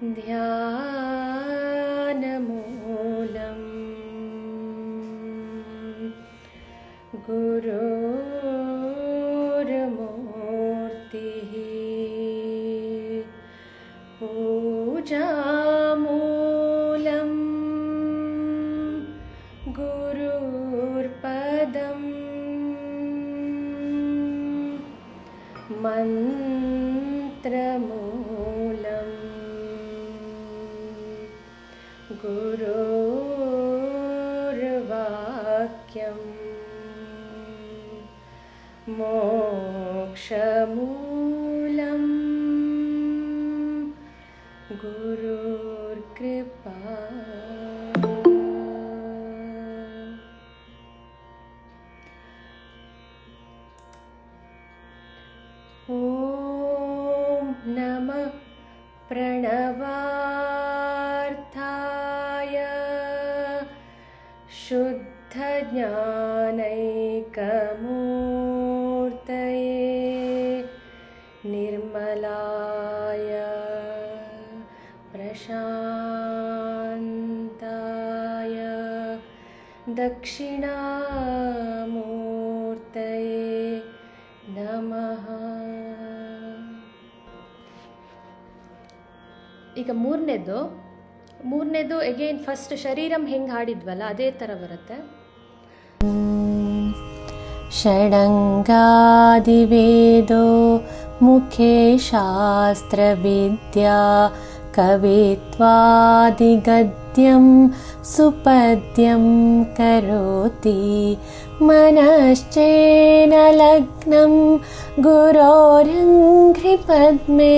ಧ್ಯಾನಮೂಲಂ ಗುರುರ್ಮೂರ್ತಿಃ ಪೂಜಾಮೂಲಂ ಗುರುರ್ಪದಂ ಮಂತ್ರಮೂಲಂ ಗುರುರ್ವಾಕ್ಯಂ ಮೋಕ್ಷಮೂಲಂ ಗುರುರ್ಕೃಪಾ. ಓಂ ನಮಃ ಪ್ರಣವಾರ್ಥಾಯ ಶುದ್ಧ ಜ್ಞಾನೈಕಮೂರ್ತಯೇ ನಿರ್ಮಲಾಯ ಪ್ರಶಾಂತಾಯ ದಕ್ಷಿಣಾಮೂರ್ತಯೇ ನಮಃ. ಈಗ ಮೂರನೇದು ಎಗೇನ್ ಫಸ್ಟ್ ಶರೀರಂ ಹೆಂಗೆ ಹಾಡಿದ್ವಲ್ಲ ಅದೇ ಥರ ಬರುತ್ತೆ. ಷಡಂಗಾದಿವೇದೋ ಮುಖೇ ಶಾಸ್ತ್ರವಿದ್ಯಾ ಕವಿತ್ವಾದಿಗದ್ಯಂ ಸುಪದ್ಯಂ ಕರೋತಿ ಮನಶ್ಚೇನ ಲಗ್ನಂ ಗುರೋರಂಘ್ರಿ ಪದ್ಮೇ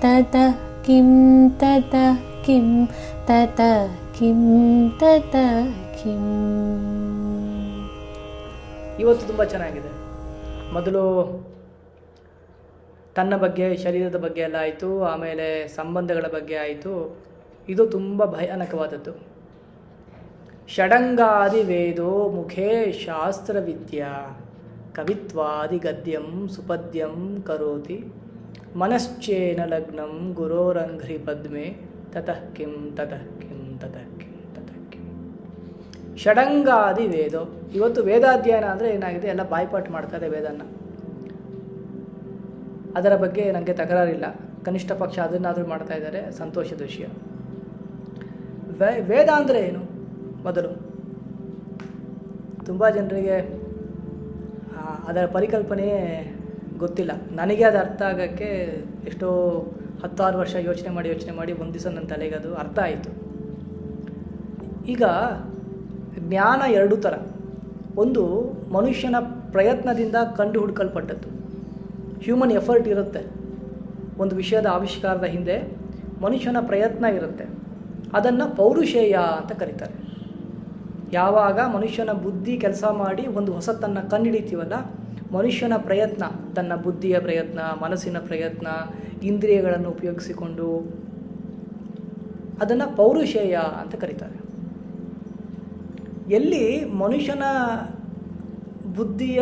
ತತಃ ಕಿಂ ತತಃ ಕಿಂ ತತಃ ಕಿಂ ತತಃ ಕಿಂ. ಇವತ್ತು ತುಂಬ ಚೆನ್ನಾಗಿದೆ. ಮೊದಲು ತನ್ನ ಬಗ್ಗೆ, ಶರೀರದ ಬಗ್ಗೆ ಎಲ್ಲ ಆಯಿತು, ಆಮೇಲೆ ಸಂಬಂಧಗಳ ಬಗ್ಗೆ ಆಯಿತು. ಇದು ತುಂಬ ಭಯಾನಕವಾದದ್ದು. ಷಡಂಗಾದಿ ವೇದೋ ಮುಖೇ ಶಾಸ್ತ್ರವಿದ್ಯಾ ಕವಿತ್ವಾದಿ ಗದ್ಯಂ ಸುಪದ್ಯಂ ಕರೋತಿ ಮನಶ್ಚೇನ ಲಗ್ನಂ ಗುರೋರಂಘ್ರಿ ಪದ್ಮೆ ತತಃ ಕಿಂ ತತಃ ಕಿಂ ತತಃ ಕಿಂ ತತಃ ಕಿಂ. ಷಡಂಗಾದಿ ವೇದೋ. ಇವತ್ತು ವೇದಾಧ್ಯಯನ ಅಂದರೆ ಏನಾಗಿದೆ, ಎಲ್ಲ ಬಾಯ್ಪಾಟ್ ಮಾಡ್ತಾರೆ ವೇದನ. ಅದರ ಬಗ್ಗೆ ನನಗೆ ತಕರಾರಿಲ್ಲ, ಕನಿಷ್ಠ ಪಕ್ಷ ಅದನ್ನಾದರೂ ಮಾಡ್ತಾ ಇದ್ದಾರೆ, ಸಂತೋಷದ ವಿಷಯ. ವೇದ ಅಂದರೆ ಏನು? ಮೊದಲು ತುಂಬ ಜನರಿಗೆ ಅದರ ಪರಿಕಲ್ಪನೆಯೇ ಗೊತ್ತಿಲ್ಲ. ನನಗೆ ಅದು ಅರ್ಥ ಆಗೋಕ್ಕೆ ಎಷ್ಟೋ 10 ವರ್ಷ ಯೋಚನೆ ಮಾಡಿ ಒಂದು ದಿವಸ ನನ್ನ ತಲೆಗೆ ಅದು ಅರ್ಥ ಆಯಿತು. ಈಗ ಜ್ಞಾನ ಎರಡು ಥರ. ಒಂದು ಮನುಷ್ಯನ ಪ್ರಯತ್ನದಿಂದ ಕಂಡು ಹುಡುಕಲ್ಪಟ್ಟದ್ದು, ಹ್ಯೂಮನ್ ಎಫರ್ಟ್ ಇರುತ್ತೆ. ಒಂದು ವಿಷಯದ ಆವಿಷ್ಕಾರದ ಹಿಂದೆ ಮನುಷ್ಯನ ಪ್ರಯತ್ನ ಇರುತ್ತೆ. ಅದನ್ನು ಪೌರುಷೇಯ ಅಂತ ಕರೀತಾರೆ. ಯಾವಾಗ ಮನುಷ್ಯನ ಬುದ್ಧಿ ಕೆಲಸ ಮಾಡಿ ಒಂದು ಹೊಸತನ್ನು ಕಂಡುಹಿಡಿತೀವಲ್ಲ, ಮನುಷ್ಯನ ಪ್ರಯತ್ನ, ತನ್ನ ಬುದ್ಧಿಯ ಪ್ರಯತ್ನ, ಮನಸ್ಸಿನ ಪ್ರಯತ್ನ, ಇಂದ್ರಿಯಗಳನ್ನು ಉಪಯೋಗಿಸಿಕೊಂಡು ಅದನ್ನು ಪೌರುಷೇಯ ಅಂತ ಕರೀತಾರೆ. ಎಲ್ಲಿ ಮನುಷ್ಯನ ಬುದ್ಧಿಯ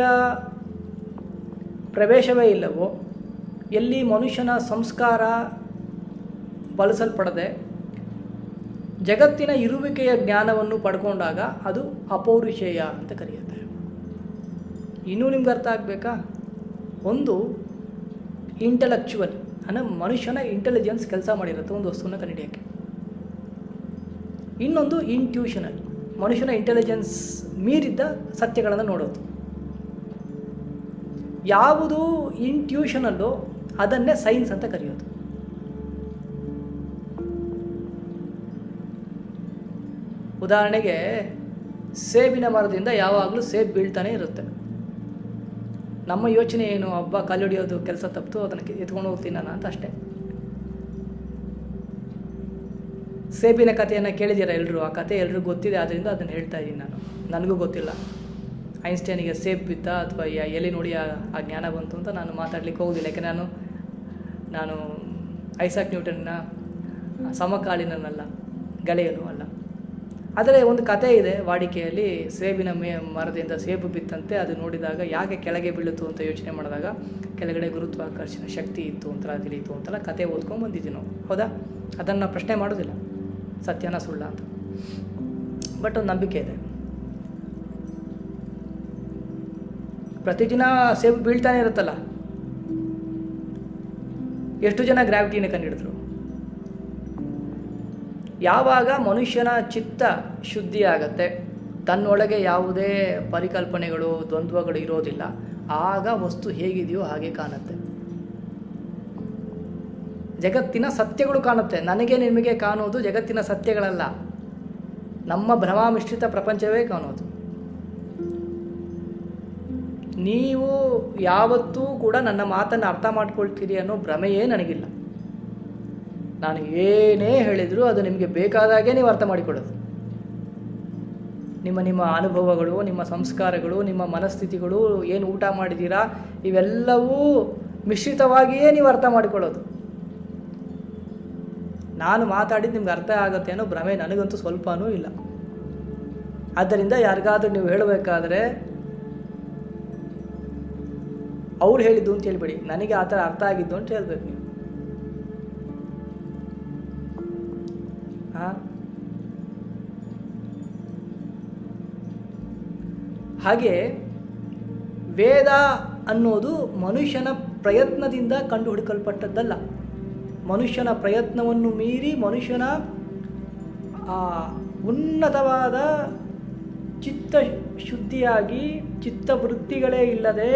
ಪ್ರವೇಶವೇ ಇಲ್ಲವೋ, ಎಲ್ಲಿ ಮನುಷ್ಯನ ಸಂಸ್ಕಾರ ಬಳಸಲ್ಪಡದೆ ಜಗತ್ತಿನ ಇರುವಿಕೆಯ ಜ್ಞಾನವನ್ನು ಪಡ್ಕೊಂಡಾಗ ಅದು ಅಪೌರುಷೇಯ ಅಂತ ಕರೆಯುತ್ತೆ. ಇನ್ನೂ ನಿಮ್ಗೆ ಅರ್ಥ ಆಗಬೇಕಾ? ಒಂದು ಇಂಟೆಲೆಕ್ಚುವಲ್ ಅಂದರೆ ಮನುಷ್ಯನ ಇಂಟೆಲಿಜೆನ್ಸ್ ಕೆಲಸ ಮಾಡಿರುತ್ತೆ ಒಂದು ವಸ್ತುವನ್ನು ಕಂಡುಹಿಡಿಯೋಕ್ಕೆ. ಇನ್ನೊಂದು ಇಂಟ್ಯೂಷನಲ್, ಮನುಷ್ಯನ ಇಂಟೆಲಿಜೆನ್ಸ್ ಮೀರಿದ್ದ ಸತ್ಯಗಳನ್ನು ನೋಡೋದು. ಯಾವುದು ಇಂಟ್ಯೂಷನಲ್ಲೋ ಅದನ್ನೇ ಸೈನ್ಸ್ ಅಂತ ಕರೆಯೋದು. ಉದಾಹರಣೆಗೆ ಸೇಬಿನ ಮರದಿಂದ ಯಾವಾಗಲೂ ಸೇಬು ಬೀಳ್ತಾನೆ ಇರುತ್ತೆ. ನಮ್ಮ ಯೋಚನೆ ಏನು, ಹಬ್ಬ ಕಲ್ಲೊಡಿಯೋದು ಕೆಲಸ ತಪ್ಪಿತು, ಅದನ್ನು ಎತ್ಕೊಂಡು ಹೋಗ್ತೀನಿ ನಾನು ಅಂತ ಅಷ್ಟೇ. ಸೇಬಿನ ಕಥೆಯನ್ನು ಕೇಳಿದ್ದೀರಾ ಎಲ್ಲರೂ? ಆ ಕಥೆ ಎಲ್ರಿಗೂ ಗೊತ್ತಿದೆ, ಆದ್ದರಿಂದ ಅದನ್ನು ಹೇಳ್ತಾ ಇದ್ದೀನಿ ನಾನು. ನನಗೂ ಗೊತ್ತಿಲ್ಲ ಐನ್ಸ್ಟೈನಿಗೆ ಸೇಬ್ ಬಿದ್ದ ಅಥವಾ ಎಲ್ಲಿ ನೋಡಿ ಆ ಜ್ಞಾನ ಬಂತು ಅಂತ ನಾನು ಮಾತಾಡ್ಲಿಕ್ಕೆ ಹೋಗೋದಿಲ್ಲ. ಯಾಕೆ ನಾನು ಐಸಾಕ್ ನ್ಯೂಟನ್ನ ಸಮಕಾಲೀನನಲ್ಲ, ಗೆಳೆಯನೂ ಅಲ್ಲ. ಆದರೆ ಒಂದು ಕಥೆ ಇದೆ ವಾಡಿಕೆಯಲ್ಲಿ, ಸೇಬಿನ ಮರದಿಂದ ಸೇಬು ಬಿತ್ತಂತೆ. ಅದು ನೋಡಿದಾಗ ಯಾಕೆ ಕೆಳಗೆ ಬೀಳುತ್ತು ಅಂತ ಯೋಚನೆ ಮಾಡಿದಾಗ ಕೆಳಗಡೆ ಗುರುತ್ವಾಕರ್ಷಣ ಶಕ್ತಿ ಇತ್ತು ಅಂತ ತಿಳಿಯಿತು ಅಂತೆಲ್ಲ ಕತೆ ಓದ್ಕೊಂಡು ಬಂದಿದ್ದೀವಿ ನಾವು, ಹೌದಾ? ಅದನ್ನು ಪ್ರಶ್ನೆ ಮಾಡೋದಿಲ್ಲ, ಸತ್ಯನ ಸುಳ್ಳ ಅಂತ. ಬಟ್ ಒಂದು ನಂಬಿಕೆ ಇದೆ. ಪ್ರತಿದಿನ ಸೇಬು ಬೀಳ್ತಾನೆ ಇರುತ್ತಲ್ಲ, ಎಷ್ಟು ಜನ ಗ್ರಾವಿಟಿನ ಕಂಡುಹಿಡಿದ್ರು? ಯಾವಾಗ ಮನುಷ್ಯನ ಚಿತ್ತ ಶುದ್ಧಿ ಆಗತ್ತೆ, ತನ್ನೊಳಗೆ ಯಾವುದೇ ಪರಿಕಲ್ಪನೆಗಳು ದ್ವಂದ್ವಗಳು ಇರೋದಿಲ್ಲ, ಆಗ ವಸ್ತು ಹೇಗಿದೆಯೋ ಹಾಗೆ ಕಾಣುತ್ತೆ. ಜಗತ್ತಿನ ಸತ್ಯಗಳು ಕಾಣುತ್ತೆ. ನನಗೆ ನಿಮಗೆ ಕಾಣೋದು ಜಗತ್ತಿನ ಸತ್ಯಗಳಲ್ಲ, ನಮ್ಮ ಭ್ರಮಾಮಿಶ್ರಿತ ಪ್ರಪಂಚವೇ ಕಾಣೋದು. ನೀವು ಯಾವತ್ತೂ ಕೂಡ ನನ್ನ ಮಾತನ್ನು ಅರ್ಥ ಮಾಡ್ಕೊಳ್ತೀರಿ ಅನ್ನೋ ಭ್ರಮೆಯೇ ನನಗಿಲ್ಲ. ನಾನು ಏನೇ ಹೇಳಿದರೂ ಅದು ನಿಮಗೆ ಬೇಕಾದಾಗೆ ನೀವು ಅರ್ಥ ಮಾಡಿಕೊಳ್ಳೋದು. ನಿಮ್ಮ ಅನುಭವಗಳು, ನಿಮ್ಮ ಸಂಸ್ಕಾರಗಳು, ನಿಮ್ಮ ಮನಸ್ಥಿತಿಗಳು, ಏನು ಊಟ ಮಾಡಿದ್ದೀರಾ, ಇವೆಲ್ಲವೂ ಮಿಶ್ರಿತವಾಗಿಯೇ ನೀವು ಅರ್ಥ ಮಾಡಿಕೊಳ್ಳೋದು. ನಾನು ಮಾತಾಡಿದ್ದು ನಿಮ್ಗೆ ಅರ್ಥ ಆಗುತ್ತೆ ಅನ್ನೋ ಭ್ರಮೆ ನನಗಂತೂ ಸ್ವಲ್ಪನೂ ಇಲ್ಲ. ಆದ್ದರಿಂದ ಯಾರಿಗಾದ್ರೂ ನೀವು ಹೇಳಬೇಕಾದ್ರೆ ಅವ್ರು ಹೇಳಿದ್ದು ಅಂತ ಹೇಳ್ಬೇಡಿ, ನನಗೆ ಆ ಥರ ಅರ್ಥ ಆಗಿದ್ದು ಅಂತ ಹೇಳ್ಬೇಕು ನೀವು. ಹಾಗೆ ವೇದ ಅನ್ನೋದು ಮನುಷ್ಯನ ಪ್ರಯತ್ನದಿಂದ ಕಂಡು ಹುಡುಕಲ್ಪಟ್ಟದ್ದಲ್ಲ. ಮನುಷ್ಯನ ಪ್ರಯತ್ನವನ್ನು ಮೀರಿ ಮನುಷ್ಯನ ಉನ್ನತವಾದ ಚಿತ್ತ ಶುದ್ಧಿಯಾಗಿ ಚಿತ್ತವೃತ್ತಿಗಳೇ ಇಲ್ಲದೆ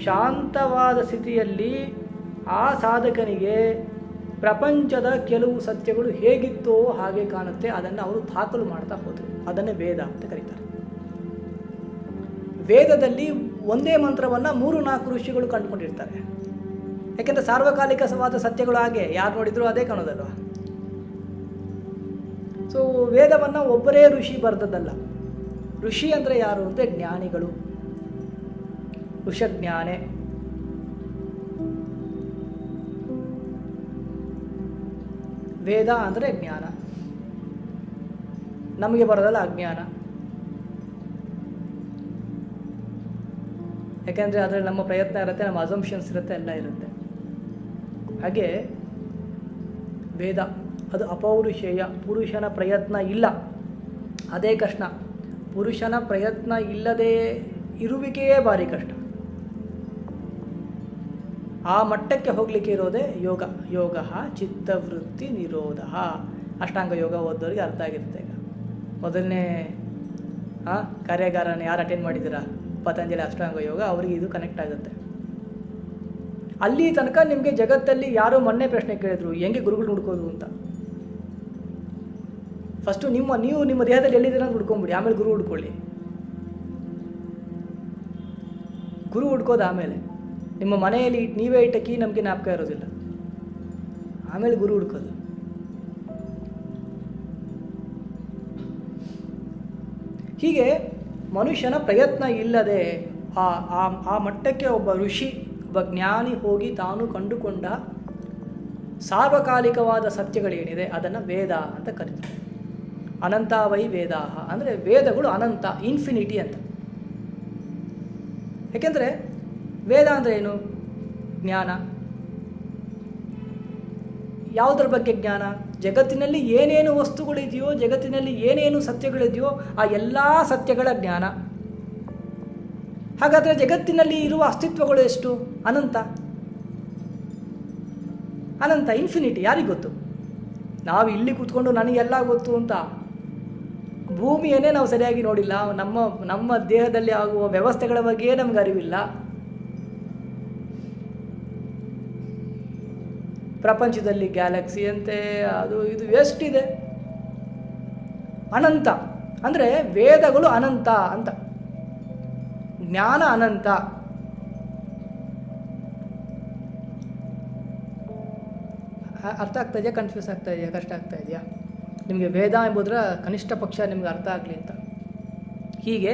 ಶಾಂತವಾದ ಸ್ಥಿತಿಯಲ್ಲಿ ಆ ಸಾಧಕನಿಗೆ ಪ್ರಪಂಚದ ಕೆಲವು ಸತ್ಯಗಳು ಹೇಗಿತ್ತೋ ಹಾಗೆ ಕಾಣುತ್ತೆ. ಅದನ್ನು ಅವರು ದಾಖಲು ಮಾಡ್ತಾ ಹೋದರು. ಅದನ್ನೇ ವೇದ ಅಂತ ಕರೀತಾರೆ. ವೇದದಲ್ಲಿ ಒಂದೇ ಮಂತ್ರವನ್ನು 3-4 ಋಷಿಗಳು ಕಂಡುಕೊಂಡಿರ್ತಾರೆ. ಯಾಕೆಂದರೆ ಸಾರ್ವಕಾಲಿಕವಾದ ಸತ್ಯಗಳು ಹಾಗೆ ಯಾರು ನೋಡಿದ್ರು ಅದೇ ಕಾಣೋದಲ್ವ. ಸೊ ವೇದವನ್ನು ಒಬ್ಬರೇ ಋಷಿ ಬರೆದದ್ದಲ್ಲ. ಋಷಿ ಅಂದರೆ ಯಾರು ಅಂದರೆ ಜ್ಞಾನಿಗಳು, ಋಷಜ್ಞಾನೆ. ವೇದ ಅಂದರೆ ಜ್ಞಾನ, ನಮಗೆ ಬರೋದಲ್ಲ ಅಜ್ಞಾನ. ಯಾಕೆಂದರೆ ಅದರಲ್ಲಿ ನಮ್ಮ ಪ್ರಯತ್ನ ಇರುತ್ತೆ, ನಮ್ಮ ಅಸಂಪ್ಷನ್ಸ್ ಇರುತ್ತೆ, ಎಲ್ಲ ಇರುತ್ತೆ. ಹಾಗೆ ವೇದ ಅದು ಅಪೌರುಷೇಯ, ಪುರುಷನ ಪ್ರಯತ್ನ ಇಲ್ಲ, ಅದೇ ಕಷ್ಟ. ಪುರುಷನ ಪ್ರಯತ್ನ ಇಲ್ಲದೆ ಇರುವಿಕೆಯೇ ಭಾರಿ ಕಷ್ಟ. ಆ ಮಟ್ಟಕ್ಕೆ ಹೋಗಲಿಕ್ಕೆ ಇರೋದೇ ಯೋಗ. ಯೋಗ ಚಿತ್ತವೃತ್ತಿ ನಿರೋಧ. ಅಷ್ಟಾಂಗ ಯೋಗ ಓದೋರಿಗೆ ಅರ್ಥ ಆಗಿರುತ್ತೆ. ಈಗ ಮೊದಲನೇ ಕಾರ್ಯಾಗಾರನ ಯಾರು ಅಟೆಂಡ್ ಮಾಡಿದ್ದೀರಾ, ಪತಂಜಲಿ ಅಷ್ಟಾಂಗ ಯೋಗ, ಅವರಿಗೆ ಇದು ಕನೆಕ್ಟ್ ಆಗುತ್ತೆ. ಅಲ್ಲಿ ತನಕ ನಿಮಗೆ ಜಗತ್ತಲ್ಲಿ ಯಾರೋ ಮೊನ್ನೆ ಪ್ರಶ್ನೆ ಕೇಳಿದ್ರು, ಹೆಂಗೆ ಗುರುಗಳು ಹುಡ್ಕೋದು ಅಂತ. ಫಸ್ಟು ನೀವು ನಿಮ್ಮ ದೇಹದಲ್ಲಿ ಎಲ್ಲಿದ್ದೀರ ಅಂತ ಹುಡ್ಕೊಂಬಿಡಿ, ಆಮೇಲೆ ಗುರು ಹುಡ್ಕೊಳ್ಳಿ. ಗುರು ಹುಡ್ಕೋದು ಆಮೇಲೆ. ನಿಮ್ಮ ಮನೆಯಲ್ಲಿ ನೀವೇ ಇಟ್ಟ ಕೀ ನಮಗೆ ಜ್ಞಾಪಕ ಇರೋದಿಲ್ಲ, ಆಮೇಲೆ ಗುರು ಹುಡ್ಕೋದು. ಹೀಗೆ ಮನುಷ್ಯನ ಪ್ರಯತ್ನ ಇಲ್ಲದೆ ಆ ಮಟ್ಟಕ್ಕೆ ಒಬ್ಬ ಋಷಿ, ಒಬ್ಬ ಜ್ಞಾನಿ ಹೋಗಿ ತಾನು ಕಂಡುಕೊಂಡ ಸಾರ್ವಕಾಲಿಕವಾದ ಸತ್ಯಗಳೇನಿದೆ ಅದನ್ನು ವೇದ ಅಂತ ಕರೀತಾರೆ. ಅನಂತ ವೈ ವೇದಾಹ ಅಂದರೆ ವೇದಗಳು ಅನಂತ, ಇನ್ಫಿನಿಟಿ ಅಂತ. ಯಾಕೆಂದರೆ ವೇದ ಅಂದರೆ ಏನು? ಜ್ಞಾನ. ಯಾವುದರ ಬಗ್ಗೆ ಜ್ಞಾನ? ಜಗತ್ತಿನಲ್ಲಿ ಏನೇನು ವಸ್ತುಗಳಿದೆಯೋ, ಜಗತ್ತಿನಲ್ಲಿ ಏನೇನು ಸತ್ಯಗಳಿದೆಯೋ ಆ ಎಲ್ಲ ಸತ್ಯಗಳ ಜ್ಞಾನ. ಹಾಗಾದರೆ ಜಗತ್ತಿನಲ್ಲಿ ಇರುವ ಅಸ್ತಿತ್ವಗಳು ಎಷ್ಟು? ಅನಂತ. ಅನಂತ, ಇನ್ಫಿನಿಟಿ. ಯಾರಿಗೆ ಗೊತ್ತು? ನಾವು ಇಲ್ಲಿ ಕೂತ್ಕೊಂಡು ನನಗೆಲ್ಲ ಗೊತ್ತು ಅಂತ ಭೂಮಿಯನ್ನೇ ನಾವು ಸರಿಯಾಗಿ ನೋಡಿಲ್ಲ. ನಮ್ಮ ದೇಹದಲ್ಲಿ ಆಗುವ ವ್ಯವಸ್ಥೆಗಳ ಬಗ್ಗೆಯೇ ನಮ್ಗೆ ಅರಿವಿಲ್ಲ. ಪ್ರಪಂಚದಲ್ಲಿ ಗ್ಯಾಲಕ್ಸಿ ಅಂತೆ, ಅದು ಇದು ಎಷ್ಟಿದೆ. ಅನಂತ ಅಂದರೆ ವೇದಗಳು ಅನಂತ ಅಂತ, ಜ್ಞಾನ ಅನಂತ. ಅರ್ಥ ಆಗ್ತಾ ಇದೆಯಾ? ಕನ್ಫ್ಯೂಸ್ ಆಗ್ತಾ ಇದೆಯಾ? ಕಷ್ಟ ಆಗ್ತಾ ಇದೆಯಾ ನಿಮಗೆ? ವೇದ ಎಂಬುದರ ಕನಿಷ್ಠ ಪಕ್ಷ ನಿಮ್ಗೆ ಅರ್ಥ ಆಗಲಿ ಅಂತ. ಹೀಗೆ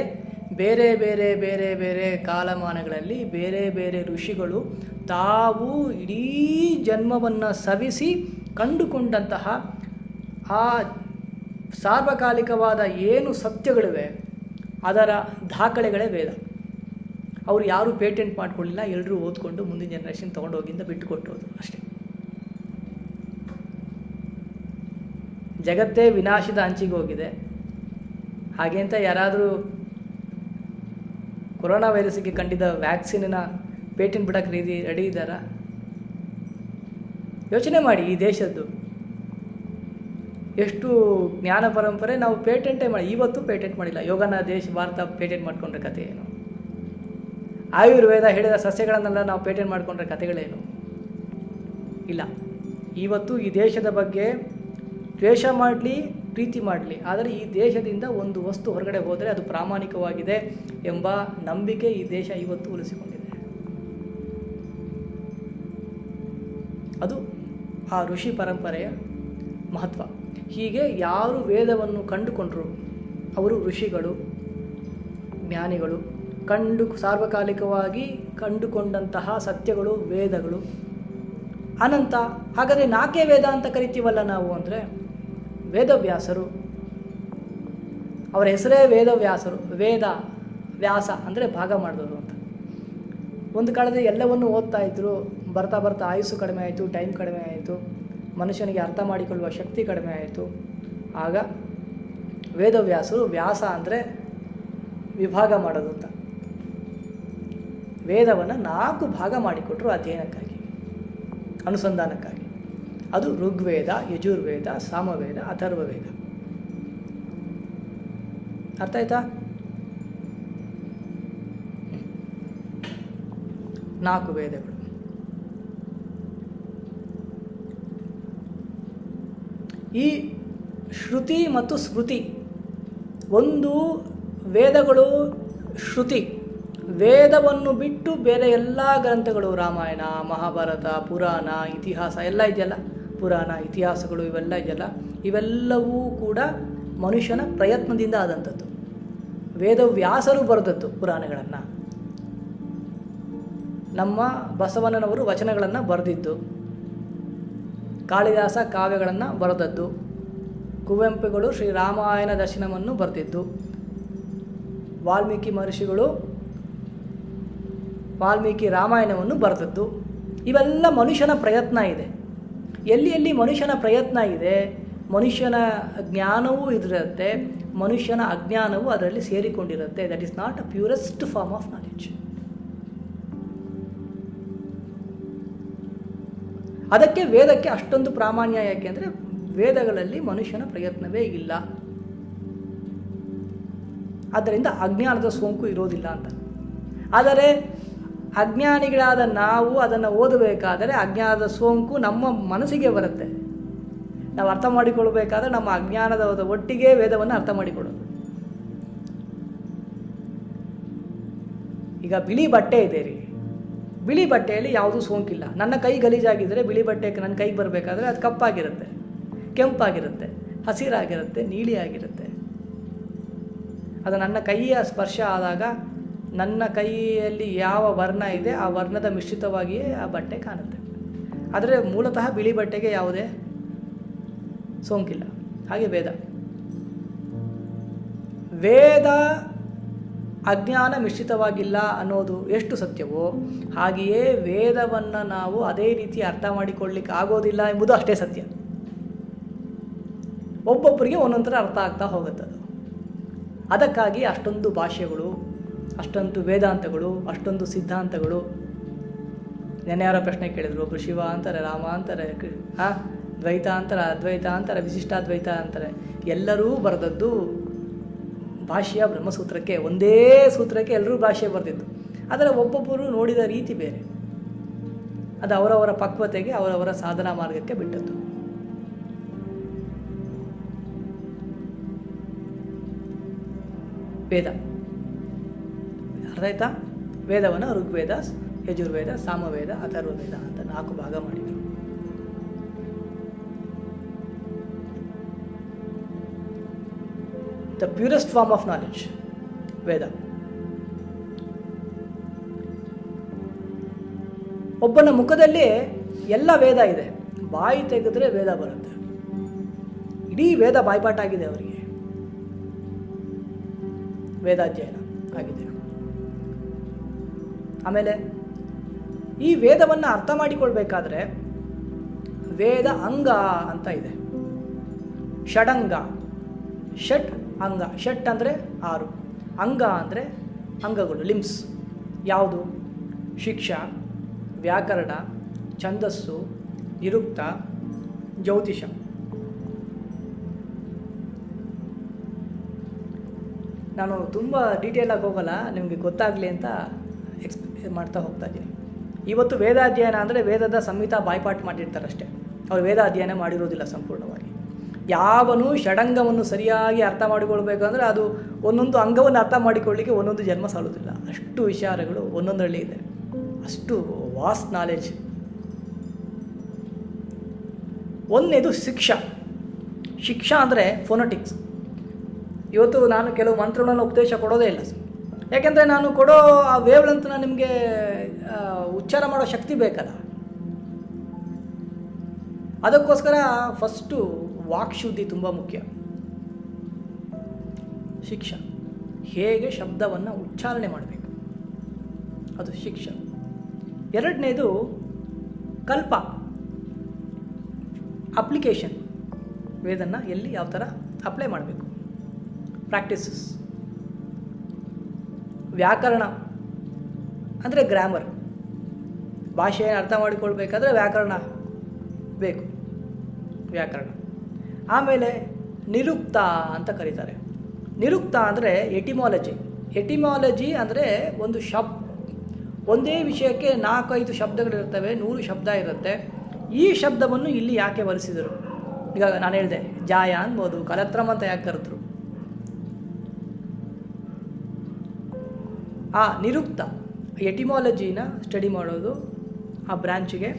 ಬೇರೆ ಬೇರೆ ಬೇರೆ ಬೇರೆ ಕಾಲಮಾನಗಳಲ್ಲಿ ಬೇರೆ ಬೇರೆ ಋಷಿಗಳು ತಾವು ಇಡೀ ಜನ್ಮವನ್ನು ಸವಿಸಿ ಕಂಡುಕೊಂಡಂತಹ ಆ ಸಾರ್ವಕಾಲಿಕವಾದ ಏನು ಸತ್ಯಗಳಿವೆ ಅದರ ದಾಖಲೆಗಳೇ ವೇದ. ಅವರು ಯಾರೂ ಪೇಟೆಂಟ್ ಮಾಡ್ಕೊಳ್ಳಿಲ್ಲ, ಎಲ್ಲರೂ ಓದ್ಕೊಂಡು ಮುಂದಿನ ಜನ್ರೇಷನ್ ತೊಗೊಂಡೋಗಿಂದ ಬಿಟ್ಟುಕೊಟ್ಟೋದು ಅಷ್ಟೇ. ಜಗತ್ತೇ ವಿನಾಶದ ಅಂಚಿಗೆ ಹೋಗಿದೆ. ಹಾಗೆ ಅಂತ ಯಾರಾದರೂ ಕೊರೋನಾ ವೈರಸ್ಗೆ ಕಂಡಿದ್ದ ವ್ಯಾಕ್ಸಿನ್ನ ಪೇಟೆಂಟ್ ಬಿಡೋಕ್ಕೆ ರೆಡಿ ಇದ್ದಾರಾ? ಯೋಚನೆ ಮಾಡಿ, ಈ ದೇಶದ್ದು ಎಷ್ಟು ಜ್ಞಾನ ಪರಂಪರೆ ನಾವು ಪೇಟೆಂಟೇ ಮಾಡಿ, ಇವತ್ತು ಪೇಟೆಂಟ್ ಮಾಡಿಲ್ಲ. ಯೋಗನ ಭಾರತ ಪೇಟೆಂಟ್ ಮಾಡಿಕೊಂಡ್ರೆ ಕಥೆ ಏನು? ಆಯುರ್ವೇದ ಹೇಳಿದ ಸಸ್ಯಗಳನ್ನೆಲ್ಲ ನಾವು ಪೇಟೆಂಟ್ ಮಾಡಿಕೊಂಡ್ರೆ ಕಥೆಗಳೇನು? ಇಲ್ಲ. ಇವತ್ತು ಈ ದೇಶದ ಬಗ್ಗೆ ದ್ವೇಷ ಮಾಡಲಿ, ಪ್ರೀತಿ ಮಾಡಲಿ, ಆದರೆ ಈ ದೇಶದಿಂದ ಒಂದು ವಸ್ತು ಹೊರಗಡೆ ಹೋದರೆ ಅದು ಪ್ರಾಮಾಣಿಕವಾಗಿದೆ ಎಂಬ ನಂಬಿಕೆ ಈ ದೇಶ ಇವತ್ತು ಉಳಿಸಿಕೊಂಡಿದೆ. ಅದು ಆ ಋಷಿ ಪರಂಪರೆಯ ಮಹತ್ವ. ಹೀಗೆ ಯಾರು ವೇದವನ್ನು ಕಂಡುಕೊಂಡರು ಅವರು ಋಷಿಗಳು, ಜ್ಞಾನಿಗಳು. ಸಾರ್ವಕಾಲಿಕವಾಗಿ ಕಂಡುಕೊಂಡಂತಹ ಸತ್ಯಗಳು ವೇದಗಳು ಅನಂತ. ಹಾಗಾದರೆ 4 ವೇದ ಅಂತ ಕರಿತೀವಲ್ಲ ನಾವು ಅಂದರೆ, ವೇದವ್ಯಾಸರು, ಅವರ ಹೆಸರೇ ವೇದವ್ಯಾಸರು. ವೇದ ವ್ಯಾಸ ಅಂದರೆ ಭಾಗ ಮಾಡಿದವರು ಅಂತ. ಒಂದು ಕಾಲದಲ್ಲಿ ಎಲ್ಲವನ್ನು ಓದ್ತಾ ಇದ್ದರು. ಬರ್ತಾ ಬರ್ತಾ ಆಯುಸ್ಸು ಕಡಿಮೆ ಆಯಿತು, ಟೈಮ್ ಕಡಿಮೆ ಆಯಿತು, ಮನುಷ್ಯನಿಗೆ ಅರ್ಥ ಮಾಡಿಕೊಳ್ಳುವ ಶಕ್ತಿ ಕಡಿಮೆ ಆಯಿತು. ಆಗ ವೇದವ್ಯಾಸರು, ವ್ಯಾಸ ಅಂದರೆ ವಿಭಾಗ ಮಾಡೋದು ಅಂತ, ವೇದವನ್ನು 4 ಭಾಗ ಮಾಡಿಕೊಟ್ರು ಅಧ್ಯಯನಕ್ಕಾಗಿ, ಅನುಸಂಧಾನಕ್ಕಾಗಿ. ಅದು ಋಗ್ವೇದ, ಯಜುರ್ವೇದ, ಸಾಮವೇದ, ಅಥರ್ವವೇದ. ಅರ್ಥ ಆಯ್ತಾ? 4 ವೇದಗಳು. ಈ ಶ್ರುತಿ ಮತ್ತು ಸ್ಮೃತಿ, ಒಂದು ವೇದಗಳು ಶ್ರುತಿ, ವೇದವನ್ನು ಬಿಟ್ಟು ಬೇರೆ ಎಲ್ಲ ಗ್ರಂಥಗಳು, ರಾಮಾಯಣ, ಮಹಾಭಾರತ, ಪುರಾಣ, ಇತಿಹಾಸ ಎಲ್ಲ ಇದೆಯಲ್ಲ, ಪುರಾಣ, ಇತಿಹಾಸಗಳು ಇವೆಲ್ಲ ಇದೆಯಲ್ಲ, ಇವೆಲ್ಲವೂ ಕೂಡ ಮನುಷ್ಯನ ಪ್ರಯತ್ನದಿಂದ ಆದಂಥದ್ದು. ವೇದವ್ಯಾಸರು ಬರೆದದ್ದು ಪುರಾಣಗಳನ್ನು, ನಮ್ಮ ಬಸವಣ್ಣನವರು ವಚನಗಳನ್ನು ಬರೆದಿದ್ದು, ಕಾಳಿದಾಸ ಕಾವ್ಯಗಳನ್ನು ಬರೆದದ್ದು, ಕುವೆಂಪುಗಳು ಶ್ರೀರಾಮಾಯಣ ದರ್ಶನವನ್ನು ಬರೆದಿದ್ದು, ವಾಲ್ಮೀಕಿ ಮಹರ್ಷಿಗಳು ವಾಲ್ಮೀಕಿ ರಾಮಾಯಣವನ್ನು ಬರೆದದ್ದು. ಇವೆಲ್ಲ ಮನುಷ್ಯನ ಪ್ರಯತ್ನ ಇದೆ. ಎಲ್ಲಿ ಎಲ್ಲಿ ಮನುಷ್ಯನ ಪ್ರಯತ್ನ ಇದೆ, ಮನುಷ್ಯನ ಜ್ಞಾನವೂ ಇದಿರುತ್ತೆ, ಮನುಷ್ಯನ ಅಜ್ಞಾನವೂ ಅದರಲ್ಲಿ ಸೇರಿಕೊಂಡಿರುತ್ತೆ. That is not a purest form of knowledge. ಅದಕ್ಕೆ ವೇದಕ್ಕೆ ಅಷ್ಟೊಂದು ಪ್ರಾಮಾಣ್ಯ. ಯಾಕೆಂದರೆ ವೇದಗಳಲ್ಲಿ ಮನುಷ್ಯನ ಪ್ರಯತ್ನವೇ ಇಲ್ಲ, ಆದ್ದರಿಂದ ಅಜ್ಞಾನದ ಸೋಂಕು ಇರೋದಿಲ್ಲ ಅಂತ. ಆದರೆ ಅಜ್ಞಾನಿಗಳಾದ ನಾವು ಅದನ್ನು ಓದಬೇಕಾದರೆ ಅಜ್ಞಾನದ ಸೋಂಕು ನಮ್ಮ ಮನಸ್ಸಿಗೆ ಬರುತ್ತೆ. ನಾವು ಅರ್ಥ ಮಾಡಿಕೊಳ್ಬೇಕಾದ್ರೆ ನಮ್ಮ ಅಜ್ಞಾನದ ಒಟ್ಟಿಗೆ ವೇದವನ್ನು ಅರ್ಥ ಮಾಡಿಕೊಳ್ಳೋದು. ಈಗ ಬಿಳಿ ಬಟ್ಟೆ ಇದೆ ರೀ, ಬಿಳಿ ಬಟ್ಟೆಯಲ್ಲಿ ಯಾವುದೂ ಸೋಂಕಿಲ್ಲ. ನನ್ನ ಕೈ ಗಲೀಜಾಗಿದ್ದರೆ ಬಿಳಿ ಬಟ್ಟೆ ನನ್ನ ಕೈಗೆ ಬರಬೇಕಾದ್ರೆ ಅದು ಕಪ್ಪಾಗಿರುತ್ತೆ, ಕೆಂಪಾಗಿರುತ್ತೆ, ಹಸಿರಾಗಿರುತ್ತೆ, ನೀಲಿ ಆಗಿರುತ್ತೆ. ಅದು ನನ್ನ ಕೈಯ ಸ್ಪರ್ಶ ಆದಾಗ ನನ್ನ ಕೈಯಲ್ಲಿ ಯಾವ ವರ್ಣ ಇದೆ ಆ ವರ್ಣದ ಮಿಶ್ರಿತವಾಗಿಯೇ ಆ ಬಟ್ಟೆ ಕಾಣುತ್ತೆ. ಆದರೆ ಮೂಲತಃ ಬಿಳಿ ಬಟ್ಟೆಗೆ ಯಾವುದೇ ಸೋಂಕಿಲ್ಲ. ಹಾಗೆ ವೇದ ಅಜ್ಞಾನ ಮಿಶ್ರಿತವಾಗಿಲ್ಲ ಅನ್ನೋದು ಎಷ್ಟು ಸತ್ಯವೋ ಹಾಗೆಯೇ ವೇದವನ್ನು ನಾವು ಅದೇ ರೀತಿ ಅರ್ಥ ಮಾಡಿಕೊಳ್ಳಿಕ್ಕೆ ಆಗೋದಿಲ್ಲ ಎಂಬುದು ಅಷ್ಟೇ ಸತ್ಯ. ಒಬ್ಬೊಬ್ಬರಿಗೆ ಒಂದೊಂಥರ ಅರ್ಥ ಆಗ್ತಾ ಹೋಗುತ್ತದೆ. ಅದಕ್ಕಾಗಿ ಅಷ್ಟೊಂದು ಭಾಷೆಗಳು, ಅಷ್ಟೊಂದು ವೇದಾಂತಗಳು, ಅಷ್ಟೊಂದು ಸಿದ್ಧಾಂತಗಳು. ನೆನ್ನೆ ಯಾರೋ ಪ್ರಶ್ನೆ ಕೇಳಿದ್ರು, ಒಬ್ಬರು ಶಿವ ಅಂತಾರೆ, ರಾಮ ಅಂತಾರೆ, ದ್ವೈತ ಅಂತಾರೆ, ಅದ್ವೈತ ಅಂತಾರೆ, ವಿಶಿಷ್ಟಾದ್ವೈತ ಅಂತಾರೆ. ಎಲ್ಲರೂ ಬರೆದದ್ದು ಭಾಷ್ಯ ಬ್ರಹ್ಮಸೂತ್ರಕ್ಕೆ, ಒಂದೇ ಸೂತ್ರಕ್ಕೆ ಎಲ್ಲರೂ ಭಾಷ್ಯ ಬರೆದಿದ್ದು. ಆದರೆ ಒಬ್ಬೊಬ್ಬರು ನೋಡಿದ ರೀತಿ ಬೇರೆ. ಅದು ಅವರವರ ಪಕ್ವತೆಗೆ, ಅವರವರ ಸಾಧನಾ ಮಾರ್ಗಕ್ಕೆ ಬಿಟ್ಟದ್ದು. ವೇದ ಅರ್ಥ ಆಯ್ತಾ? ವೇದವನ್ನು ಋಗ್ವೇದ, ಯಜುರ್ವೇದ, ಸಾಮವೇದ, ಅಥರ್ವವೇದ ಅಂತ 4 ಭಾಗ ಮಾಡಿದರು. The purest form of knowledge Veda. ಒಬ್ಬನ ಮುಖದಲ್ಲಿ ಎಲ್ಲ ವೇದ ಇದೆ, ಬಾಯಿ ತೆಗೆದ್ರೆ ವೇದ ಬರುತ್ತೆ. ಇಡೀ ವೇದ ಬಾಯ್ಪಾಠ ಆಗಿದೆ ಅವರಿಗೆ, ವೇದಾಧ್ಯಯನ ಆಗಿದೆ. ಆಮೇಲೆ ಈ ವೇದವನ್ನು ಅರ್ಥ ಮಾಡಿಕೊಳ್ಬೇಕಾದ್ರೆ ವೇದ ಅಂಗ ಅಂತ ಇದೆ. ಷಡಂಗ, ಷಟ್ ಅಂಗ, ಷಟ್ ಅಂದರೆ 6, ಅಂಗ ಅಂದರೆ ಅಂಗಗಳು, ಲಿಮ್ಸ್. ಯಾವುದು? ಶಿಕ್ಷಾ, ವ್ಯಾಕರಣ, ಛಂದಸ್ಸು, ನಿರುಕ್ತ, ಜ್ಯೋತಿಷ. ನಾನು ತುಂಬ ಡೀಟೇಲಾಗಿ ಹೋಗಲ್ಲ, ನಿಮಗೆ ಗೊತ್ತಾಗಲಿ ಅಂತ ಎಕ್ಸ್ಪ್ಲೇನ್ ಮಾಡ್ತಾ ಹೋಗ್ತಾ ಇದ್ದೀನಿ. ಇವತ್ತು ವೇದಾಧ್ಯಯನ ಅಂದರೆ ವೇದದ ಸಂಹಿತಾ ಬಾಯ್ಪಾಟ್ ಮಾಡಿರ್ತಾರಷ್ಟೇ, ಅವರು ವೇದ ಅಧ್ಯಯನ ಮಾಡಿರೋದಿಲ್ಲ ಸಂಪೂರ್ಣವಾಗಿ. ಯಾವನು ಷಡಂಗವನ್ನು ಸರಿಯಾಗಿ ಅರ್ಥ ಮಾಡಿಕೊಳ್ಬೇಕು ಅಂದರೆ ಅದು ಒಂದೊಂದು ಅಂಗವನ್ನು ಅರ್ಥ ಮಾಡಿಕೊಳ್ಳಿಕ್ಕೆ ಒಂದೊಂದು ಜನ್ಮ ಸಾಲುವುದಿಲ್ಲ. ಅಷ್ಟು ವಿಚಾರಗಳು ಒಂದೊಂದರಲ್ಲಿ ಇದೆ, ಅಷ್ಟು ವಾಸ್ಟ್ ನಾಲೆಜ್. ಒಂದನೇದು ಶಿಕ್ಷಾ. ಶಿಕ್ಷಾ ಅಂದರೆ ಫೋನೆಟಿಕ್ಸ್. ಇವತ್ತು ನಾನು ಕೆಲವು ಮಂತ್ರಗಳನ್ನು ಉಪದೇಶ ಕೊಡೋದೇ ಇಲ್ಲ, ಯಾಕೆಂದರೆ ನಾನು ಕೊಡೋ ಆ ವೇವ್ಲೆಂತ್ನ ನಿಮಗೆ ಉಚ್ಚಾರ ಮಾಡೋ ಶಕ್ತಿ ಬೇಕಲ್ಲ. ಅದಕ್ಕೋಸ್ಕರ ಫಸ್ಟು ವಾಕ್ಶುದ್ಧಿ ತುಂಬ ಮುಖ್ಯ. ಶಿಕ್ಷಾ, ಹೇಗೆ ಶಬ್ದವನ್ನು ಉಚ್ಚಾರಣೆ ಮಾಡಬೇಕು, ಅದು ಶಿಕ್ಷಾ. ಎರಡನೇದು ಕಲ್ಪ, ಅಪ್ಲಿಕೇಶನ್. ವೇದನ್ನು ಎಲ್ಲಿ ಯಾವ ಥರ ಅಪ್ಲೈ ಮಾಡಬೇಕು, ಪ್ರಾಕ್ಟೀಸಸ್. ವ್ಯಾಕರಣ ಅಂದರೆ ಗ್ರಾಮರ್, ಭಾಷೆಯನ್ನು ಅರ್ಥ ಮಾಡಿಕೊಳ್ಬೇಕಾದ್ರೆ ವ್ಯಾಕರಣ ಬೇಕು, ವ್ಯಾಕರಣ. ಆಮೇಲೆ ನಿರುಕ್ತ ಅಂತ ಕರೀತಾರೆ. ನಿರುಕ್ತ ಅಂದರೆ ಎಟಿಮಾಲಜಿ. ಎಟಿಮಾಲಜಿ ಅಂದರೆ ಒಂದು ಒಂದೇ ವಿಷಯಕ್ಕೆ 4-5 ಶಬ್ದಗಳಿರ್ತವೆ, 100 ಶಬ್ದ ಇರುತ್ತೆ. ಈ ಶಬ್ದವನ್ನು ಇಲ್ಲಿ ಯಾಕೆ ಬಳಸಿದರು? ಈಗ ನಾನು ಹೇಳಿದೆ ಜಾಯ ಅನ್ಬೋದು, ಕಲತ್ರಮ್ ಅಂತ ಯಾಕೆ ಕರೆದ್ರು? ಆ ನಿರುಕ್ತ ಎಟಿಮಾಲಜಿನ ಸ್ಟಡಿ ಮಾಡೋದು, ಆ ಬ್ರ್ಯಾಂಚಿಗೆ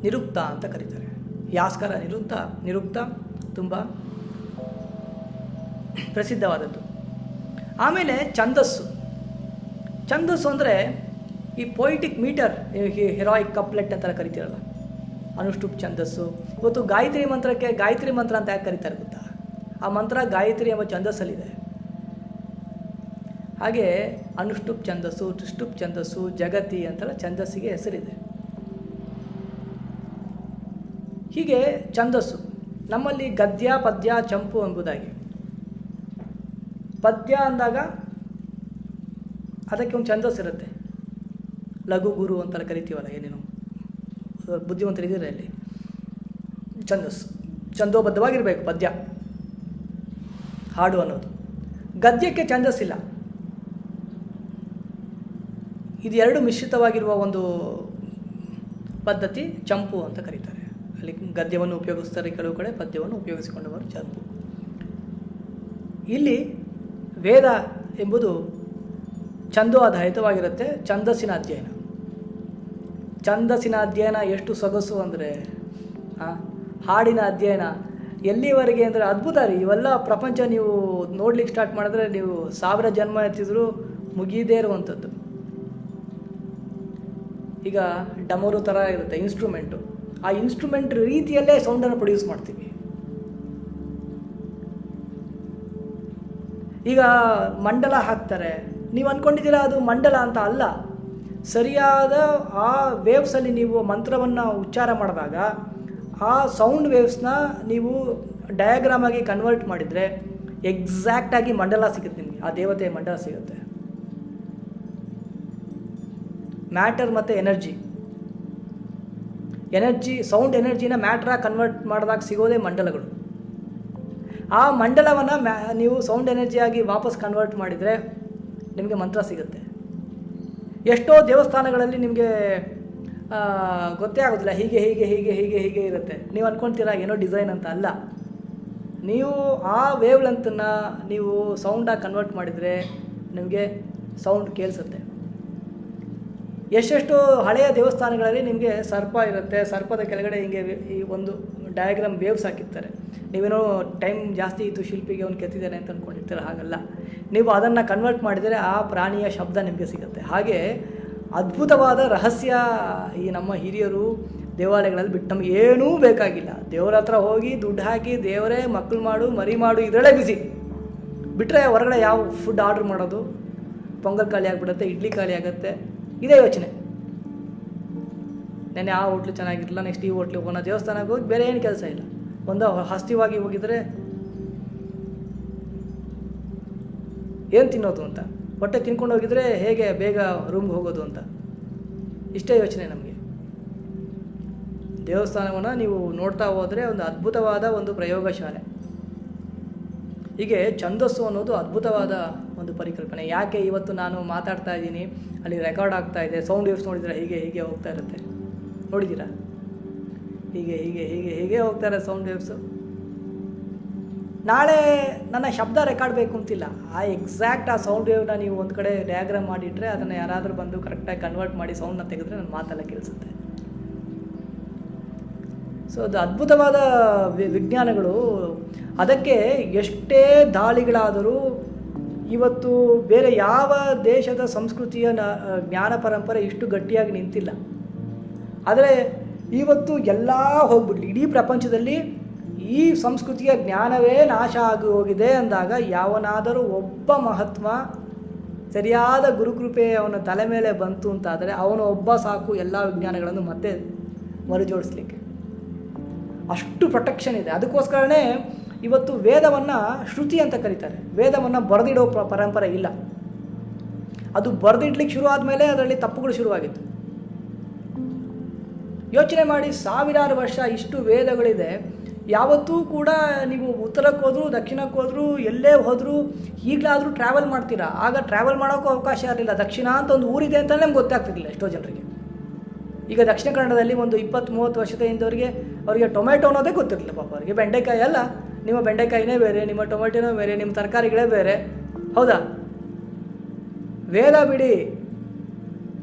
ನಿರುಕ್ತ ಅಂತ ಕರೀತಾರೆ. ಯಾಸ್ಕರ ನಿರುಕ್ತ ತುಂಬ ಪ್ರಸಿದ್ಧವಾದದ್ದು. ಆಮೇಲೆ ಛಂದಸ್ಸು. ಛಂದಸ್ಸು ಅಂದರೆ ಈ ಪೊಯಿಟಿಕ್ ಮೀಟರ್, ಹೆರಾಯಿಕ್ ಕಪ್ಲೆಟ್ ಅಂತ ಕರಿತೀರಲ್ಲ, ಅನುಷ್ಠುಪ್ ಛಂದಸ್ಸು. ಇವತ್ತು ಗಾಯತ್ರಿ ಮಂತ್ರಕ್ಕೆ ಗಾಯತ್ರಿ ಮಂತ್ರ ಅಂತ ಯಾಕೆ ಕರೀತಾರೆ ಗೊತ್ತಾ? ಆ ಮಂತ್ರ ಗಾಯತ್ರಿ ಎಂಬ ಛಂದಸ್ಸಲ್ಲಿದೆ. ಹಾಗೆ ಅನುಷ್ಠುಪ್ ಛಂದಸ್ಸು, ತ್ರಿಷ್ಠುಪ್ ಛಂದಸ್ಸು, ಜಗತಿ ಅಂತೆಲ್ಲ ಛಂದಸ್ಸಿಗೆ ಹೆಸರಿದೆ. ಹೀಗೆ ಛಂದಸ್ಸು ನಮ್ಮಲ್ಲಿ ಗದ್ಯ, ಪದ್ಯ, ಚಂಪು ಎಂಬುದಾಗಿ. ಪದ್ಯ ಅಂದಾಗ ಅದಕ್ಕೆ ಒಂದು ಛಂದಸ್ಸು ಇರುತ್ತೆ, ಲಘು ಗುರು ಅಂತೆಲ್ಲ ಕರಿತೀವಲ್ಲ, ಏನೇನು ಬುದ್ಧಿವಂತರಿದ್ದೀರ ಇಲ್ಲಿ. ಛಂದಸ್ಸು ಛಂದೋಬದ್ಧವಾಗಿರಬೇಕು ಪದ್ಯ, ಹಾಡು ಅನ್ನೋದು. ಗದ್ಯಕ್ಕೆ ಛಂದಸ್ಸಿಲ್ಲ. ಇದು ಎರಡು ಮಿಶ್ರಿತವಾಗಿರುವ ಒಂದು ಪದ್ಧತಿ ಚಂಪು ಅಂತ ಕರೀತಾರೆ. ಅಲ್ಲಿ ಗದ್ಯವನ್ನು ಉಪಯೋಗಿಸ್ತಾರೆ, ಕೆಲವು ಕಡೆ ಪದ್ಯವನ್ನು ಉಪಯೋಗಿಸಿಕೊಂಡವರು ಚಂಪು. ಇಲ್ಲಿ ವೇದ ಎಂಬುದು ಛಂದೋಧಾರಿತವಾಗಿರುತ್ತೆ. ಛಂದಸ್ಸಿನ ಅಧ್ಯಯನ, ಛಂದಸ್ಸಿನ ಅಧ್ಯಯನ ಎಷ್ಟು ಸೊಗಸು ಅಂದರೆ, ಹಾಡಿನ ಅಧ್ಯಯನ ಎಲ್ಲಿವರೆಗೆ ಅಂದರೆ ಅದ್ಭುತ ರೀ. ಇವೆಲ್ಲ ಪ್ರಪಂಚ ನೀವು ನೋಡ್ಲಿಕ್ಕೆ ಸ್ಟಾರ್ಟ್ ಮಾಡಿದ್ರೆ ನೀವು 1000 ಜನ್ಮ ಎತ್ತಿದ್ರು ಮುಗಿಯದೇ ಇರುವಂಥದ್ದು. ಈಗ ಡಮರು ಥರ ಇರುತ್ತೆ ಇನ್ಸ್ಟ್ರೂಮೆಂಟು, ಆ ಇನ್ಸ್ಟ್ರೂಮೆಂಟ್ ರೀತಿಯಲ್ಲೇ ಸೌಂಡನ್ನು ಪ್ರೊಡ್ಯೂಸ್ ಮಾಡ್ತೀವಿ. ಈಗ ಮಂಡಲ ಹಾಕ್ತಾರೆ, ನೀವು ಅಂದ್ಕೊಂಡಿದ್ದೀರಾ ಅದು ಮಂಡಲ ಅಂತ. ಅಲ್ಲ, ಸರಿಯಾದ ಆ ವೇವ್ಸಲ್ಲಿ ನೀವು ಮಂತ್ರವನ್ನು ಉಚ್ಚಾರ ಮಾಡಿದಾಗ ಆ ಸೌಂಡ್ ವೇವ್ಸ್ನ ನೀವು ಡಯಾಗ್ರಾಮ್ ಆಗಿ ಕನ್ವರ್ಟ್ ಮಾಡಿದರೆ ಎಕ್ಸಾಕ್ಟಾಗಿ ಮಂಡಲ ಸಿಗುತ್ತೆ ನಿಮಗೆ, ಆ ದೇವತೆಯ ಮಂಡಲ ಸಿಗುತ್ತೆ. ಮ್ಯಾಟರ್ ಮತ್ತು ಎನರ್ಜಿ ಸೌಂಡ್ ಎನರ್ಜಿನ ಮ್ಯಾಟ್ರಾಗಿ ಕನ್ವರ್ಟ್ ಮಾಡಿದಾಗ ಸಿಗೋದೇ ಮಂಡಲಗಳು. ಆ ಮಂಡಲವನ್ನು ನೀವು ಸೌಂಡ್ ಎನರ್ಜಿಯಾಗಿ ವಾಪಸ್ ಕನ್ವರ್ಟ್ ಮಾಡಿದರೆ ನಿಮಗೆ ಮಂತ್ರ ಸಿಗುತ್ತೆ. ಎಷ್ಟೋ ದೇವಸ್ಥಾನಗಳಲ್ಲಿ ನಿಮಗೆ ಗೊತ್ತೇ ಆಗೋದಿಲ್ಲ, ಹೀಗೆ ಹೀಗೆ ಹೀಗೆ ಹೀಗೆ ಹೀಗೆ ಇರುತ್ತೆ. ನೀವು ಅಂದ್ಕೊಳ್ತೀರಾ ಏನೋ ಡಿಸೈನ್ ಅಂತ. ಅಲ್ಲ, ನೀವು ಆ ವೇವ್ ಲೆಂತನ್ನು ನೀವು ಸೌಂಡಾಗಿ ಕನ್ವರ್ಟ್ ಮಾಡಿದರೆ ನಿಮಗೆ ಸೌಂಡ್ ಕೇಳಿಸುತ್ತೆ. ಎಷ್ಟೆಷ್ಟು ಹಳೆಯ ದೇವಸ್ಥಾನಗಳಲ್ಲಿ ನಿಮಗೆ ಸರ್ಪ ಇರುತ್ತೆ, ಸರ್ಪದ ಕೆಳಗಡೆ ಹಿಂಗೆ ಈ ಒಂದು ಡಯಾಗ್ರಾಮ್ ವೇವ್ಸ್ ಹಾಕಿರ್ತಾರೆ. ನೀವೇನೋ ಟೈಮ್ ಜಾಸ್ತಿ ಇತ್ತು ಶಿಲ್ಪಿಗೆ ಅವ್ನು ಕೆತ್ತಿದ್ದಾನೆ ಅಂತ ಅಂದ್ಕೊಂಡಿರ್ತೀರ. ಹಾಗಲ್ಲ, ನೀವು ಅದನ್ನು ಕನ್ವರ್ಟ್ ಮಾಡಿದರೆ ಆ ಪ್ರಾಣಿಯ ಶಬ್ದ ನಿಮಗೆ ಸಿಗುತ್ತೆ. ಹಾಗೆ ಅದ್ಭುತವಾದ ರಹಸ್ಯ ಈ ನಮ್ಮ ಹಿರಿಯರು ದೇವಾಲಯಗಳಲ್ಲಿ ಬಿಟ್ಟು ನಮ್ಗೆ ಏನೂ ಬೇಕಾಗಿಲ್ಲ. ದೇವರ ಹತ್ರ ಹೋಗಿ ದುಡ್ಡು ಹಾಕಿ ದೇವರೇ ಮಕ್ಕಳು ಮಾಡು ಮರಿ ಮಾಡು ಇದರಲ್ಲೇ ಬಿಸಿ ಬಿಟ್ಟರೆ ಹೊರಗಡೆ ಯಾವ ಫುಡ್ ಆರ್ಡ್ರ್ ಮಾಡೋದು, ಪೊಂಗಲ್ ಖಾಲಿ ಆಗಿಬಿಡುತ್ತೆ, ಇಡ್ಲಿ ಖಾಲಿ ಆಗುತ್ತೆ, ಇದೇ ಯೋಚನೆ. ನೆನ್ನೆ ಆ ಹೋಟ್ಲು ಚೆನ್ನಾಗಿರಲಿಲ್ಲ, ನೆಕ್ಸ್ಟ್ ಈ ಹೋಟ್ಲಿಗೆ ಹೋಗೋಣ, ದೇವಸ್ಥಾನಕ್ಕೆ ಹೋಗಿ ಬೇರೆ ಏನು ಕೆಲಸ ಇಲ್ಲ. ಒಂದು ಹಸ್ತಿವಾಗಿ ಹೋಗಿದರೆ ಏನು ತಿನ್ನೋದು ಅಂತ, ಹೊಟ್ಟೆ ತಿನ್ಕೊಂಡು ಹೋಗಿದರೆ ಹೇಗೆ ಬೇಗ ರೂಮ್ಗೆ ಹೋಗೋದು ಅಂತ. ಇಷ್ಟೇ ಯೋಚನೆ ನಮಗೆ. ದೇವಸ್ಥಾನವನ್ನು ನೀವು ನೋಡ್ತಾ ಹೋದರೆ ಒಂದು ಅದ್ಭುತವಾದ ಒಂದು ಪ್ರಯೋಗಶಾಲೆ. ಹೀಗೆ ಛಂದಸ್ಸು ಅನ್ನೋದು ಅದ್ಭುತವಾದ ಒಂದು ಪರಿಕಲ್ಪನೆ. ಯಾಕೆ ಇವತ್ತು ನಾನು ಮಾತಾಡ್ತಾ ಇದ್ದೀನಿ, ಅಲ್ಲಿ ರೆಕಾರ್ಡ್ ಆಗ್ತಾ ಇದೆ, ಸೌಂಡ್ ವೇವ್ಸ್ ನೋಡಿದ್ರೆ ಹೀಗೆ ಹೀಗೆ ಹೋಗ್ತಾ ಇರುತ್ತೆ, ನೋಡಿದ್ದೀರಾ? ಹೀಗೆ ಹೀಗೆ ಹೀಗೆ ಹೀಗೆ ಹೋಗ್ತಾ ಇರೋ ಸೌಂಡ್ ವೇವ್ಸು. ನಾಳೆ ನನ್ನ ಶಬ್ದ ರೆಕಾರ್ಡ್ ಬೇಕು ಅಂತಿಲ್ಲ, ಆ ಸೌಂಡ್ ವೇವ್ನ ನೀವು ಒಂದು ಕಡೆ ಡಯಾಗ್ರಾಮ್ ಮಾಡಿಟ್ರೆ ಅದನ್ನು ಯಾರಾದರೂ ಬಂದು ಕರೆಕ್ಟಾಗಿ ಕನ್ವರ್ಟ್ ಮಾಡಿ ಸೌಂಡ್ನ ತೆಗೆದ್ರೆ ನನ್ನ ಮಾತೆಲ್ಲ ಕೇಳಿಸುತ್ತೆ. ಸೊ ಅದು ಅದ್ಭುತವಾದ ವಿಜ್ಞಾನಗಳು. ಅದಕ್ಕೆ ಎಷ್ಟೇ ದಾಳಿಗಳಾದರೂ ಇವತ್ತು ಬೇರೆ ಯಾವ ದೇಶದ ಸಂಸ್ಕೃತಿಯ ಜ್ಞಾನ ಪರಂಪರೆ ಇಷ್ಟು ಗಟ್ಟಿಯಾಗಿ ನಿಂತಿಲ್ಲ. ಆದರೆ ಇವತ್ತು ಎಲ್ಲ ಹೋಗ್ಬಿಡ್ಲಿ, ಇಡೀ ಪ್ರಪಂಚದಲ್ಲಿ ಈ ಸಂಸ್ಕೃತಿಯ ಜ್ಞಾನವೇ ನಾಶ ಆಗಿ ಹೋಗಿದೆ ಅಂದಾಗ ಯಾವನಾದರೂ ಒಬ್ಬ ಮಹಾತ್ಮ ಸರಿಯಾದ ಗುರುಕೃಪೆ ಅವನ ತಲೆ ಮೇಲೆ ಬಂತು ಅಂತಾದರೆ ಅವನು ಒಬ್ಬ ಸಾಕು ಎಲ್ಲ ವಿಜ್ಞಾನಗಳನ್ನು ಮತ್ತೆ ಮರುಜೋಡಿಸ್ಲಿಕ್ಕೆ. ಅಷ್ಟು ಪ್ರೊಟೆಕ್ಷನ್ ಇದೆ. ಅದಕ್ಕೋಸ್ಕರನೇ ಇವತ್ತು ವೇದವನ್ನು ಶ್ರುತಿ ಅಂತ ಕರೀತಾರೆ. ವೇದವನ್ನು ಬರೆದಿಡೋ ಪರಂಪರೆ ಇಲ್ಲ. ಅದು ಬರೆದಿಡ್ಲಿಕ್ಕೆ ಶುರು ಆದಮೇಲೆ ಅದರಲ್ಲಿ ತಪ್ಪುಗಳು ಶುರುವಾಗಿತ್ತು. ಯೋಚನೆ ಮಾಡಿ, ಸಾವಿರಾರು ವರ್ಷ ಇಷ್ಟು ವೇದಗಳಿದೆ. ಯಾವತ್ತೂ ಕೂಡ ನೀವು ಉತ್ತರಕ್ಕೆ ಹೋದರೂ ದಕ್ಷಿಣಕ್ಕೆ ಹೋದರೂ ಎಲ್ಲೇ ಹೋದರೂ ಈಗಲಾದರೂ ಟ್ರಾವೆಲ್ ಮಾಡ್ತೀರಾ. ಆಗ ಟ್ರಾವೆಲ್ ಮಾಡೋಕ್ಕೂ ಅವಕಾಶ ಇರಲಿಲ್ಲ. ದಕ್ಷಿಣ ಅಂತ ಒಂದು ಊರಿದೆ ಅಂತ ನಮ್ಗೆ ಗೊತ್ತಾಗ್ತಿರ್ಲಿಲ್ಲ ಎಷ್ಟೋ ಜನರಿಗೆ. ಈಗ ದಕ್ಷಿಣ ಕನ್ನಡದಲ್ಲಿ ಒಂದು 20-30 ವರ್ಷದ ಹಿಂದವರಿಗೆ ಅವರಿಗೆ ಟೊಮೆಟೊ ಅನ್ನೋದೇ ಗೊತ್ತಿರಲಿಲ್ಲ ಪಾಪ. ಅವರಿಗೆ ಬೆಂಡೆಕಾಯಿ ಅಲ್ಲ, ನಿಮ್ಮ ಬೆಂಡೆಕಾಯಿನೇ ಬೇರೆ, ನಿಮ್ಮ ಟೊಮೆಟೊನೇ ಬೇರೆ, ನಿಮ್ಮ ತರಕಾರಿಗಳೇ ಬೇರೆ. ಹೌದಾ? ವೇದ ಬಿಡಿ,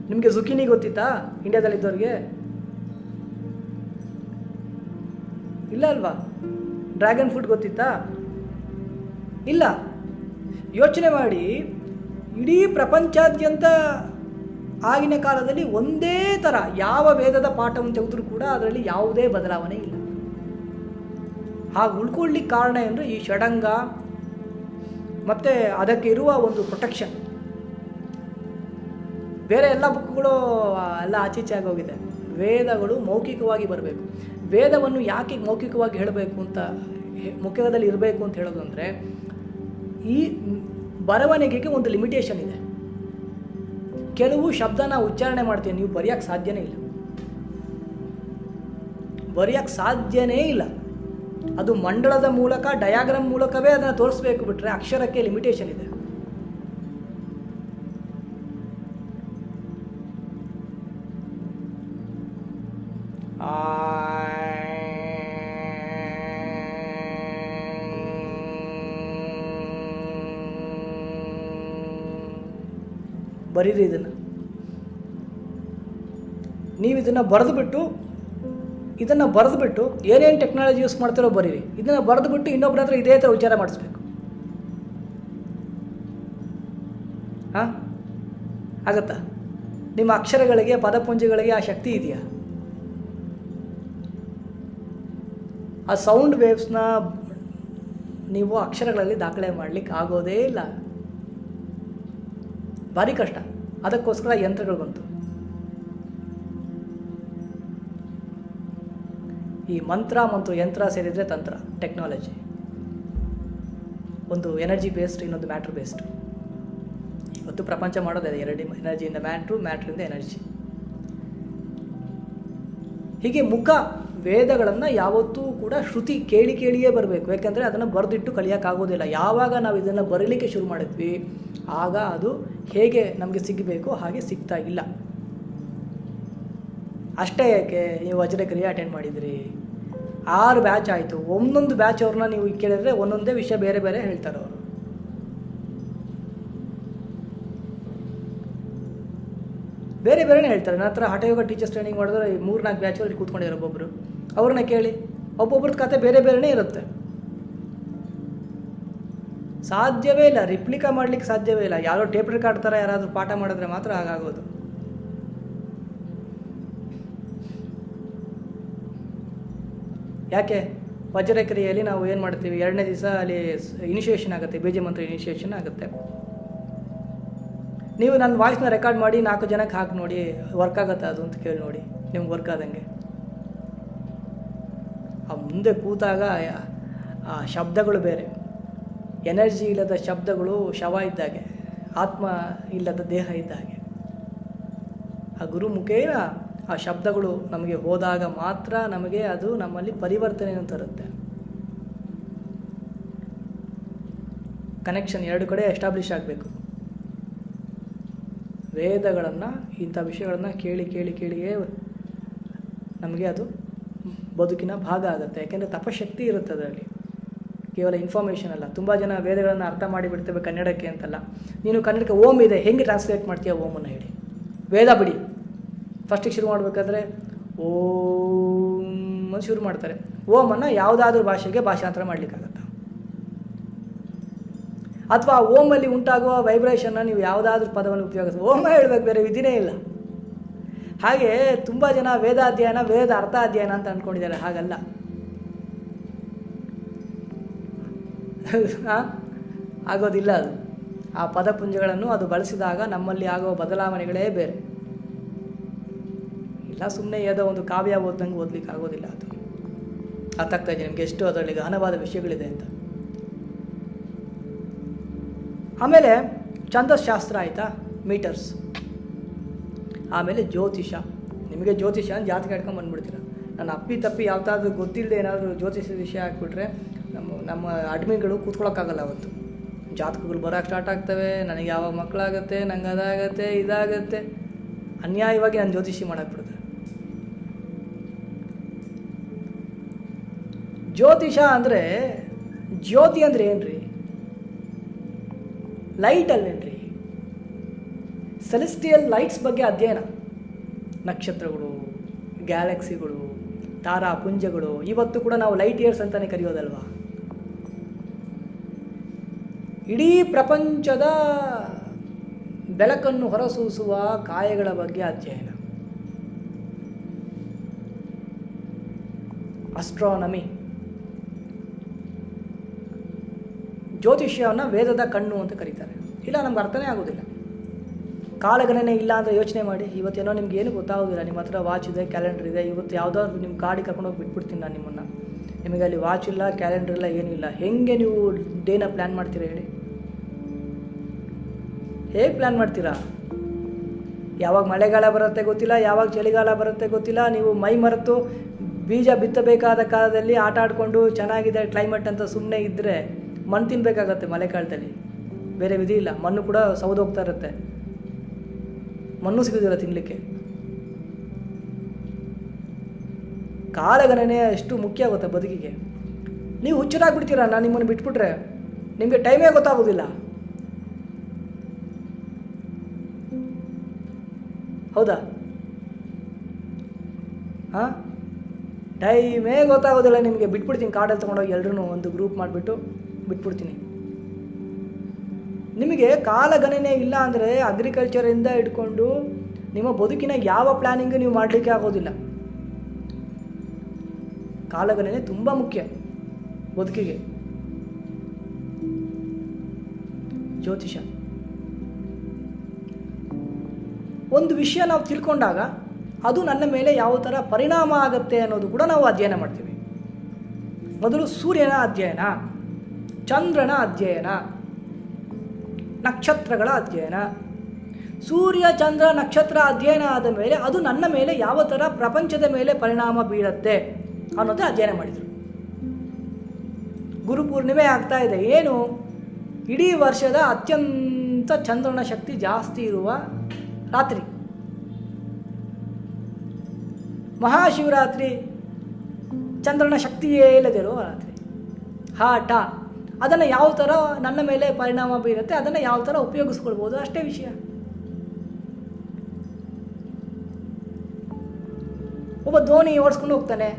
ನಿಮಗೆ ಜುಕಿನಿ ಗೊತ್ತಿತ್ತಾ ಇಂಡಿಯಾದಲ್ಲಿದ್ದವ್ರಿಗೆ? ಇಲ್ಲ ಅಲ್ವಾ? ಡ್ರ್ಯಾಗನ್ ಫ್ರೂಟ್ ಗೊತ್ತಿತ್ತಾ? ಇಲ್ಲ. ಯೋಚನೆ ಮಾಡಿ, ಇಡೀ ಪ್ರಪಂಚಾದ್ಯಂತ ಆಗಿನ ಕಾಲದಲ್ಲಿ ಒಂದೇ ಥರ ಯಾವ ವೇದದ ಪಾಠವನ್ನು ತೆಗೆದ್ರೂ ಕೂಡ ಅದರಲ್ಲಿ ಯಾವುದೇ ಬದಲಾವಣೆ ಇಲ್ಲ. ಹಾಗೆ ಉಳ್ಕೊಳ್ಳಿಕ್ಕೆ ಕಾರಣ ಅಂದರೆ ಈ ಷಡಂಗ ಮತ್ತು ಅದಕ್ಕೆ ಇರುವ ಒಂದು ಪ್ರೊಟೆಕ್ಷನ್. ಬೇರೆ ಎಲ್ಲ ಬುಕ್ಗಳು ಎಲ್ಲ ಆಚೀಚೆ ಆಗೋಗಿದೆ. ವೇದಗಳು ಮೌಖಿಕವಾಗಿ ಬರಬೇಕು. ವೇದವನ್ನು ಯಾಕೆ ಮೌಖಿಕವಾಗಿ ಹೇಳಬೇಕು ಅಂತ, ಮುಖ್ಯದಲ್ಲಿ ಇರಬೇಕು ಅಂತ ಹೇಳೋದು ಅಂದರೆ, ಈ ಬರವಣಿಗೆಗೆ ಒಂದು ಲಿಮಿಟೇಷನ್ ಇದೆ. ಕೆಲವು ಶಬ್ದನ ಉಚ್ಚಾರಣೆ ಮಾಡ್ತೀವಿ, ನೀವು ಬರೆಯೋಕ್ಕೆ ಸಾಧ್ಯನೇ ಇಲ್ಲ. ಬರೆಯೋಕ್ಕೆ ಸಾಧ್ಯನೇ ಇಲ್ಲ. ಅದು ಮಂಡಳದ ಮೂಲಕ, ಡಯಾಗ್ರಾಮ್ ಮೂಲಕವೇ ಅದನ್ನು ತೋರಿಸ್ಬೇಕು. ಬಿಟ್ಟರೆ ಅಕ್ಷರಕ್ಕೆ ಲಿಮಿಟೇಷನ್ ಇದೆ. ಬರೀರಿ ಇದನ್ನು. ನೀವು ಇದನ್ನು ಬರೆದುಬಿಟ್ಟು ಏನೇನು ಟೆಕ್ನಾಲಜಿ ಯೂಸ್ ಮಾಡ್ತಾರೋ ಬರೀರಿ. ಇದನ್ನು ಬರೆದುಬಿಟ್ಟು ಇನ್ನೊಬ್ಬರ ಹತ್ರ ಇದೇ ಥರ ವಿಚಾರ ಮಾಡಿಸ್ಬೇಕು. ಹಾಂ, ಆಗತ್ತಾ? ನಿಮ್ಮ ಅಕ್ಷರಗಳಿಗೆ, ಪದಪುಂಜಗಳಿಗೆ ಆ ಶಕ್ತಿ ಇದೆಯಾ? ಆ ಸೌಂಡ್ ವೇವ್ಸ್ನ ನೀವು ಅಕ್ಷರಗಳಲ್ಲಿ ದಾಖಲೆ ಮಾಡಲಿಕ್ಕೆ ಆಗೋದೇ ಇಲ್ಲ. ಭಾರಿ ಕಷ್ಟ. ಅದಕ್ಕೋಸ್ಕರ ಯಂತ್ರಗಳು ಬಂತು. ಈ ಮಂತ್ರ ಮತ್ತು ಯಂತ್ರ ಸೇರಿದರೆ ತಂತ್ರ, ಟೆಕ್ನಾಲಜಿ. ಒಂದು ಎನರ್ಜಿ ಬೇಸ್ಡ್, ಇನ್ನೊಂದು ಮ್ಯಾಟ್ರ್ ಬೇಸ್ಡ್. ಇವತ್ತು ಪ್ರಪಂಚ ಮಾಡೋದೇ ಎರಡು, ಎನರ್ಜಿಯಿಂದ ಮ್ಯಾಟ್ರು, ಮ್ಯಾಟ್ರಿಂದ ಎನರ್ಜಿ. ಹೀಗೆ ವೇದಗಳನ್ನು ಯಾವತ್ತೂ ಕೂಡ ಶ್ರುತಿ ಕೇಳಿಯೇ ಬರಬೇಕು. ಯಾಕೆಂದರೆ ಅದನ್ನು ಬರೆದಿಟ್ಟು ಕಲಿಯೋಕ್ಕಾಗೋದಿಲ್ಲ. ಯಾವಾಗ ನಾವು ಇದನ್ನು ಬರೀಲಿಕ್ಕೆ ಶುರು ಮಾಡಿದ್ವಿ ಆಗ ಅದು ಹೇಗೆ ನಮಗೆ ಸಿಗಬೇಕು ಹಾಗೆ ಸಿಗ್ತಾ ಇಲ್ಲ. ಅಷ್ಟೇ ಯಾಕೆ, ನೀವು ವಜ್ರಕ್ರಿಯೆ ಅಟೆಂಡ್ ಮಾಡಿದಿರಿ, 6 ಬ್ಯಾಚ್ ಆಯಿತು. ಒಂದೊಂದು ಬ್ಯಾಚ್ ಅವ್ರನ್ನ ನೀವು ಕೇಳಿದ್ರೆ ಒಂದೊಂದೇ ವಿಷಯ ಬೇರೆ ಬೇರೆ ಹೇಳ್ತಾರೆ ಅವರು. ಬೇರೆ ಬೇರೆನೇ ಹೇಳ್ತಾರೆ. ನನ್ನ ಹತ್ರ ಹಠಯೋಗ ಟೀಚರ್ಸ್ ಟ್ರೈನಿಂಗ್ ಮಾಡಿದ್ರೆ 3-4 ಬ್ಯಾಚಲ್ಲಿ ಕೂತ್ಕೊಂಡಿದ್ದಾರೆ ಒಬ್ಬೊಬ್ಬರು. ಅವ್ರನ್ನ ಕೇಳಿ, ಒಬ್ಬೊಬ್ರದ್ದು ಕತೆ ಬೇರೆ ಬೇರೆನೇ ಇರುತ್ತೆ. ಸಾಧ್ಯವೇ ಇಲ್ಲ, ರಿಪ್ಲಿಕಾ ಮಾಡಲಿಕ್ಕೆ ಸಾಧ್ಯವೇ ಇಲ್ಲ. ಯಾರೋ ಟೇಪ್ ರೆಕಾರ್ಡ್ ಥರ ಯಾರಾದರೂ ಪಾಠ ಮಾಡಿದ್ರೆ ಮಾತ್ರ ಹಾಗಾಗೋದು. ಯಾಕೆ? ವಜ್ರಕ್ರಿಯೆಯಲ್ಲಿ ನಾವು ಏನು ಮಾಡ್ತೀವಿ, 2ನೇ ದಿವಸ ಅಲ್ಲಿ ಇನಿಷಿಯೇಷನ್ ಆಗುತ್ತೆ, ಬೀಜ ಮಂತ್ರ ಇನಿಷಿಯೇಷನ್ ಆಗುತ್ತೆ. ನೀವು ನನ್ನ ವಾಯ್ಸ್ನ ರೆಕಾರ್ಡ್ ಮಾಡಿ 4 ಜನಕ್ಕೆ ಹಾಕಿ ನೋಡಿ, ವರ್ಕ್ ಆಗುತ್ತೆ ಅದು ಅಂತ ಕೇಳಿ ನೋಡಿ, ನಿಮ್ಗೆ ವರ್ಕ್ ಆದಂಗೆ. ಆ ಮುಂದೆ ಕೂತಾಗ ಆ ಶಬ್ದಗಳು ಬೇರೆ. ಎನರ್ಜಿ ಇಲ್ಲದ ಶಬ್ದಗಳು ಶವ ಇದ್ದಾಗೆ, ಆತ್ಮ ಇಲ್ಲದ ದೇಹ ಇದ್ದಾಗೆ. ಆ ಗುರುಮುಖೇನ ಆ ಶಬ್ದಗಳು ನಮಗೆ ಹೋದಾಗ ಮಾತ್ರ ನಮಗೆ ಅದು ನಮ್ಮಲ್ಲಿ ಪರಿವರ್ತನೆಯನ್ನು ತರುತ್ತೆ. ಕನೆಕ್ಷನ್ ಎರಡು ಕಡೆ ಎಸ್ಟಾಬ್ಲಿಷ್ ಆಗಬೇಕು. ವೇದಗಳನ್ನು, ಇಂಥ ವಿಷಯಗಳನ್ನು ಕೇಳಿ ಕೇಳಿ ಕೇಳಿಯೇ ನಮಗೆ ಅದು ಬದುಕಿನ ಭಾಗ ಆಗುತ್ತೆ. ಯಾಕೆಂದರೆ ತಪಶಕ್ತಿ ಇರುತ್ತೆ ಅದರಲ್ಲಿ, ಕೇವಲ ಇನ್ಫಾರ್ಮೇಷನ್ ಅಲ್ಲ. ತುಂಬ ಜನ ವೇದಗಳನ್ನು ಅರ್ಥ ಮಾಡಿಬಿಡ್ತೇವೆ ಕನ್ನಡಕ್ಕೆ ಅಂತಲ್ಲ. ನೀನು ಕನ್ನಡಕ್ಕೆ ಓಮ್ ಇದೆ, ಹೆಂಗೆ ಟ್ರಾನ್ಸ್ಲೇಟ್ ಮಾಡ್ತೀಯ ಓಮನ್ನು ಹೇಳಿ. ವೇದ ಬಿಡಿ, ಫಸ್ಟಿಗೆ ಶುರು ಮಾಡಬೇಕಾದ್ರೆ ಓಂ ಅಂತ ಶುರು ಮಾಡ್ತಾರೆ. ಓಮನ್ನು ಯಾವುದಾದ್ರೂ ಭಾಷೆಗೆ ಭಾಷಾಂತರ ಮಾಡಲಿಕ್ಕಾಗತ್ತ? ಅಥವಾ ಓಮಲ್ಲಿ ಉಂಟಾಗುವ ವೈಬ್ರೇಷನ್ನ ನೀವು ಯಾವುದಾದ್ರೂ ಪದವನ್ನು ಉಪಯೋಗಿಸಿ ಓಮ ಹೇಳಬೇಕು, ಬೇರೆ ವಿಧಿನೇ ಇಲ್ಲ. ಹಾಗೆ ತುಂಬ ಜನ ವೇದಾಧ್ಯಯನ, ವೇದ ಅರ್ಥ ಅಧ್ಯಯನ ಅಂತ ಅಂದ್ಕೊಂಡಿದ್ದಾರೆ. ಹಾಗಲ್ಲ. ಆಗೋದಿಲ್ಲ. ಅದು ಆ ಪದಪುಂಜಗಳನ್ನು ಅದು ಬಳಸಿದಾಗ ನಮ್ಮಲ್ಲಿ ಆಗುವ ಬದಲಾವಣೆಗಳೇ ಬೇರೆ. ಇಲ್ಲ ಸುಮ್ಮನೆ ಯಾವುದೋ ಒಂದು ಕಾವ್ಯ ಓದ್ದಂಗೆ ಓದ್ಲಿಕ್ಕೆ ಆಗೋದಿಲ್ಲ. ಅದು ಅರ್ಥ ಆಗ್ತಾ ಇದೆ ನಿಮಗೆ ಎಷ್ಟು ಅದರಲ್ಲಿ ಗಹನವಾದ ವಿಷಯಗಳಿದೆ ಅಂತ. ಆಮೇಲೆ ಛಂದಸ್ಶಾಸ್ತ್ರ ಆಯಿತಾ, ಮೀಟರ್ಸ್. ಆಮೇಲೆ ಜ್ಯೋತಿಷ. ನಿಮಗೆ ಜ್ಯೋತಿಷ ಅಂತ ಜಾತಕ ಹಿಡ್ಕೊಂಡು ಬಂದುಬಿಡ್ತೀರ. ನಾನು ಅಪ್ಪಿ ತಪ್ಪಿ ಯಾವ್ದಾದ್ರು ಗೊತ್ತಿಲ್ಲದೆ ಏನಾದರೂ ಜ್ಯೋತಿಷ ವಿಷಯ ಹಾಕ್ಬಿಟ್ರೆ ನಮ್ಮ ಅಡ್ಮಿಗಳು ಕೂತ್ಕೊಳ್ಳೋಕ್ಕಾಗಲ್ಲ. ಅವತ್ತು ಜಾತಕಗಳು ಬರೋಕ್ಕೆ ಸ್ಟಾರ್ಟ್ ಆಗ್ತವೆ. ನನಗೆ ಯಾವಾಗ ಮಕ್ಕಳಾಗತ್ತೆ, ನಂಗೆ ಅದಾಗತ್ತೆ, ಇದಾಗತ್ತೆ, ಅನ್ಯಾಯವಾಗಿ ನಾನು ಜ್ಯೋತಿಷಿ ಮಾಡಾಕ್ಬಿಡ್ತೆ. ಜ್ಯೋತಿಷ ಅಂದರೆ, ಜ್ಯೋತಿ ಅಂದರೆ ಏನ್ರಿ? ಲೈಟ್ ಅಲ್ಲೇನ್ರಿ? ಸೆಲೆಸ್ಟಿಯಲ್ ಲೈಟ್ಸ್ ಬಗ್ಗೆ ಅಧ್ಯಯನ. ನಕ್ಷತ್ರಗಳು, ಗ್ಯಾಲಕ್ಸಿಗಳು, ತಾರಾ ಪುಂಜಗಳು, ಇವತ್ತು ಕೂಡ ನಾವು ಲೈಟ್ ಇಯರ್ಸ್ ಅಂತಲೇ ಕರೆಯೋದಲ್ವಾ. ಇಡೀ ಪ್ರಪಂಚದ ಬೆಳಕನ್ನು ಹೊರಸೂಸುವ ಕಾಯಗಳ ಬಗ್ಗೆ ಅಧ್ಯಯನ. ಅಸ್ಟ್ರಾನಮಿ. ಜ್ಯೋತಿಷ್ಯವನ್ನು ವೇದದ ಕಣ್ಣು ಅಂತ ಕರೀತಾರೆ. ಇಲ್ಲ, ನಮ್ಗೆ ಅರ್ಥನೇ ಆಗೋದಿಲ್ಲ. ಕಾಲಗಣನೆ ಇಲ್ಲ ಅಂದರೆ ಯೋಚನೆ ಮಾಡಿ. ಇವತ್ತೇನೋ ನಿಮ್ಗೆ ಏನು ಗೊತ್ತಾಗೋದಿಲ್ಲ. ನಿಮ್ಮ ಹತ್ರ ವಾಚ್ ಇದೆ, ಕ್ಯಾಲೆಂಡರ್ ಇದೆ. ಇವತ್ತು ಯಾವುದಾದ್ರು ನಿಮ್ಮ ಗಾಡಿ ಕರ್ಕೊಂಡೋಗಿ ಬಿಟ್ಬಿಡ್ತೀನಿ ನಾನು ನಿಮ್ಮನ್ನು. ನಿಮಗೆ ಅಲ್ಲಿ ವಾಚ್ ಇಲ್ಲ, ಕ್ಯಾಲೆಂಡರ್ ಇಲ್ಲ, ಏನೂ ಇಲ್ಲ. ಹೇಗೆ ನೀವು ಡೇನ ಪ್ಲ್ಯಾನ್ ಮಾಡ್ತೀರಾ ಹೇಳಿ? ಹೇಗೆ ಪ್ಲ್ಯಾನ್ ಮಾಡ್ತೀರಾ? ಯಾವಾಗ ಮಳೆಗಾಲ ಬರುತ್ತೆ ಗೊತ್ತಿಲ್ಲ, ಯಾವಾಗ ಚಳಿಗಾಲ ಬರುತ್ತೆ ಗೊತ್ತಿಲ್ಲ. ನೀವು ಮೈ ಮರೆತು ಬೀಜ ಬಿತ್ತಬೇಕಾದ ಕಾಲದಲ್ಲಿ ಆಟ ಆಡಿಕೊಂಡು ಚೆನ್ನಾಗಿದೆ ಕ್ಲೈಮೇಟ್ ಅಂತ ಸುಮ್ಮನೆ ಇದ್ದರೆ ಮಣ್ಣು ತಿನ್ನಬೇಕಾಗತ್ತೆ ಮಳೆಗಾಲದಲ್ಲಿ. ಬೇರೆ ವಿಧಿ ಇಲ್ಲ. ಮಣ್ಣು ಕೂಡ ಸೌದೋಗ್ತಾ ಇರುತ್ತೆ, ಮಣ್ಣು ಸಿಗೋದಿಲ್ಲ ತಿನ್ನಲಿಕ್ಕೆ. ಕಾಲಗಣನೆ ಎಷ್ಟು ಮುಖ್ಯ ಆಗುತ್ತೆ ಬದುಕಿಗೆ. ನೀವು ಹುಚ್ಚರಾಗ್ಬಿಡ್ತೀರಾ ನಾನು ನಿಮ್ಮನ್ನು ಬಿಟ್ಬಿಟ್ರೆ. ನಿಮಗೆ ಟೈಮೇ ಗೊತ್ತಾಗೋದಿಲ್ಲ. ಹೌದಾ? ಹಾಂ, ಟೈಮೇ ಗೊತ್ತಾಗೋದಿಲ್ಲ ನಿಮಗೆ. ಬಿಟ್ಬಿಡ್ತೀನಿ, ಕಾಡಲ್ಲಿ ತೊಗೊಂಡೋಗಿ ಎಲ್ಲರೂ ಒಂದು ಗ್ರೂಪ್ ಮಾಡಿಬಿಟ್ಟು ಬಿಟ್ಬಿಡ್ತೀನಿ. ನಿಮಗೆ ಕಾಲಗಣನೆ ಇಲ್ಲ ಅಂದರೆ ಅಗ್ರಿಕಲ್ಚರಿಂದ ಹಿಡ್ಕೊಂಡು ನಿಮ್ಮ ಬದುಕಿನ ಯಾವ ಪ್ಲ್ಯಾನಿಂಗು ನೀವು ಮಾಡಲಿಕ್ಕೆ ಆಗೋದಿಲ್ಲ. ಕಾಲಗಣನೆ ತುಂಬ ಮುಖ್ಯ ಬದುಕಿಗೆ. ಜ್ಯೋತಿಷ ಒಂದು ವಿಷಯ ನಾವು ತಿಳ್ಕೊಂಡಾಗ ಅದು ನನ್ನ ಮೇಲೆ ಯಾವ ಥರ ಪರಿಣಾಮ ಆಗುತ್ತೆ ಅನ್ನೋದು ಕೂಡ ನಾವು ಅಧ್ಯಯನ ಮಾಡ್ತೀವಿ. ಮೊದಲು ಸೂರ್ಯನ ಅಧ್ಯಯನ, ಚಂದ್ರನ ಅಧ್ಯಯನ, ನಕ್ಷತ್ರಗಳ ಅಧ್ಯಯನ. ಸೂರ್ಯ, ಚಂದ್ರ, ನಕ್ಷತ್ರ ಅಧ್ಯಯನ ಆದ ಮೇಲೆ ಅದು ನನ್ನ ಮೇಲೆ ಯಾವ ಥರ ಪ್ರಪಂಚದ ಮೇಲೆ ಪರಿಣಾಮ ಬೀಳುತ್ತೆ ಅನ್ನೋದೇ ಅಧ್ಯಯನ ಮಾಡಿದರು. ಗುರುಪೂರ್ಣಿಮೆ ಆಗ್ತಾ ಇದೆ. ಏನು? ಇಡೀ ವರ್ಷದ ಅತ್ಯಂತ ಚಂದ್ರನ ಶಕ್ತಿ ಜಾಸ್ತಿ ಇರುವ ರಾತ್ರಿ. ಮಹಾಶಿವರಾತ್ರಿ ಚಂದ್ರನ ಶಕ್ತಿಯೇ ಇಲ್ಲದಿರುವ ರಾತ್ರಿ. ಹಾಟ. ಅದನ್ನು ಯಾವ ಥರ ನನ್ನ ಮೇಲೆ ಪರಿಣಾಮ ಬೀರುತ್ತೆ, ಅದನ್ನು ಯಾವ ಥರ ಉಪಯೋಗಿಸ್ಕೊಳ್ಬೋದು, ಅಷ್ಟೇ ವಿಷಯ. ಒಬ್ಬ ದೋಣಿ ಓಡಿಸ್ಕೊಂಡು ಹೋಗ್ತಾನೆ.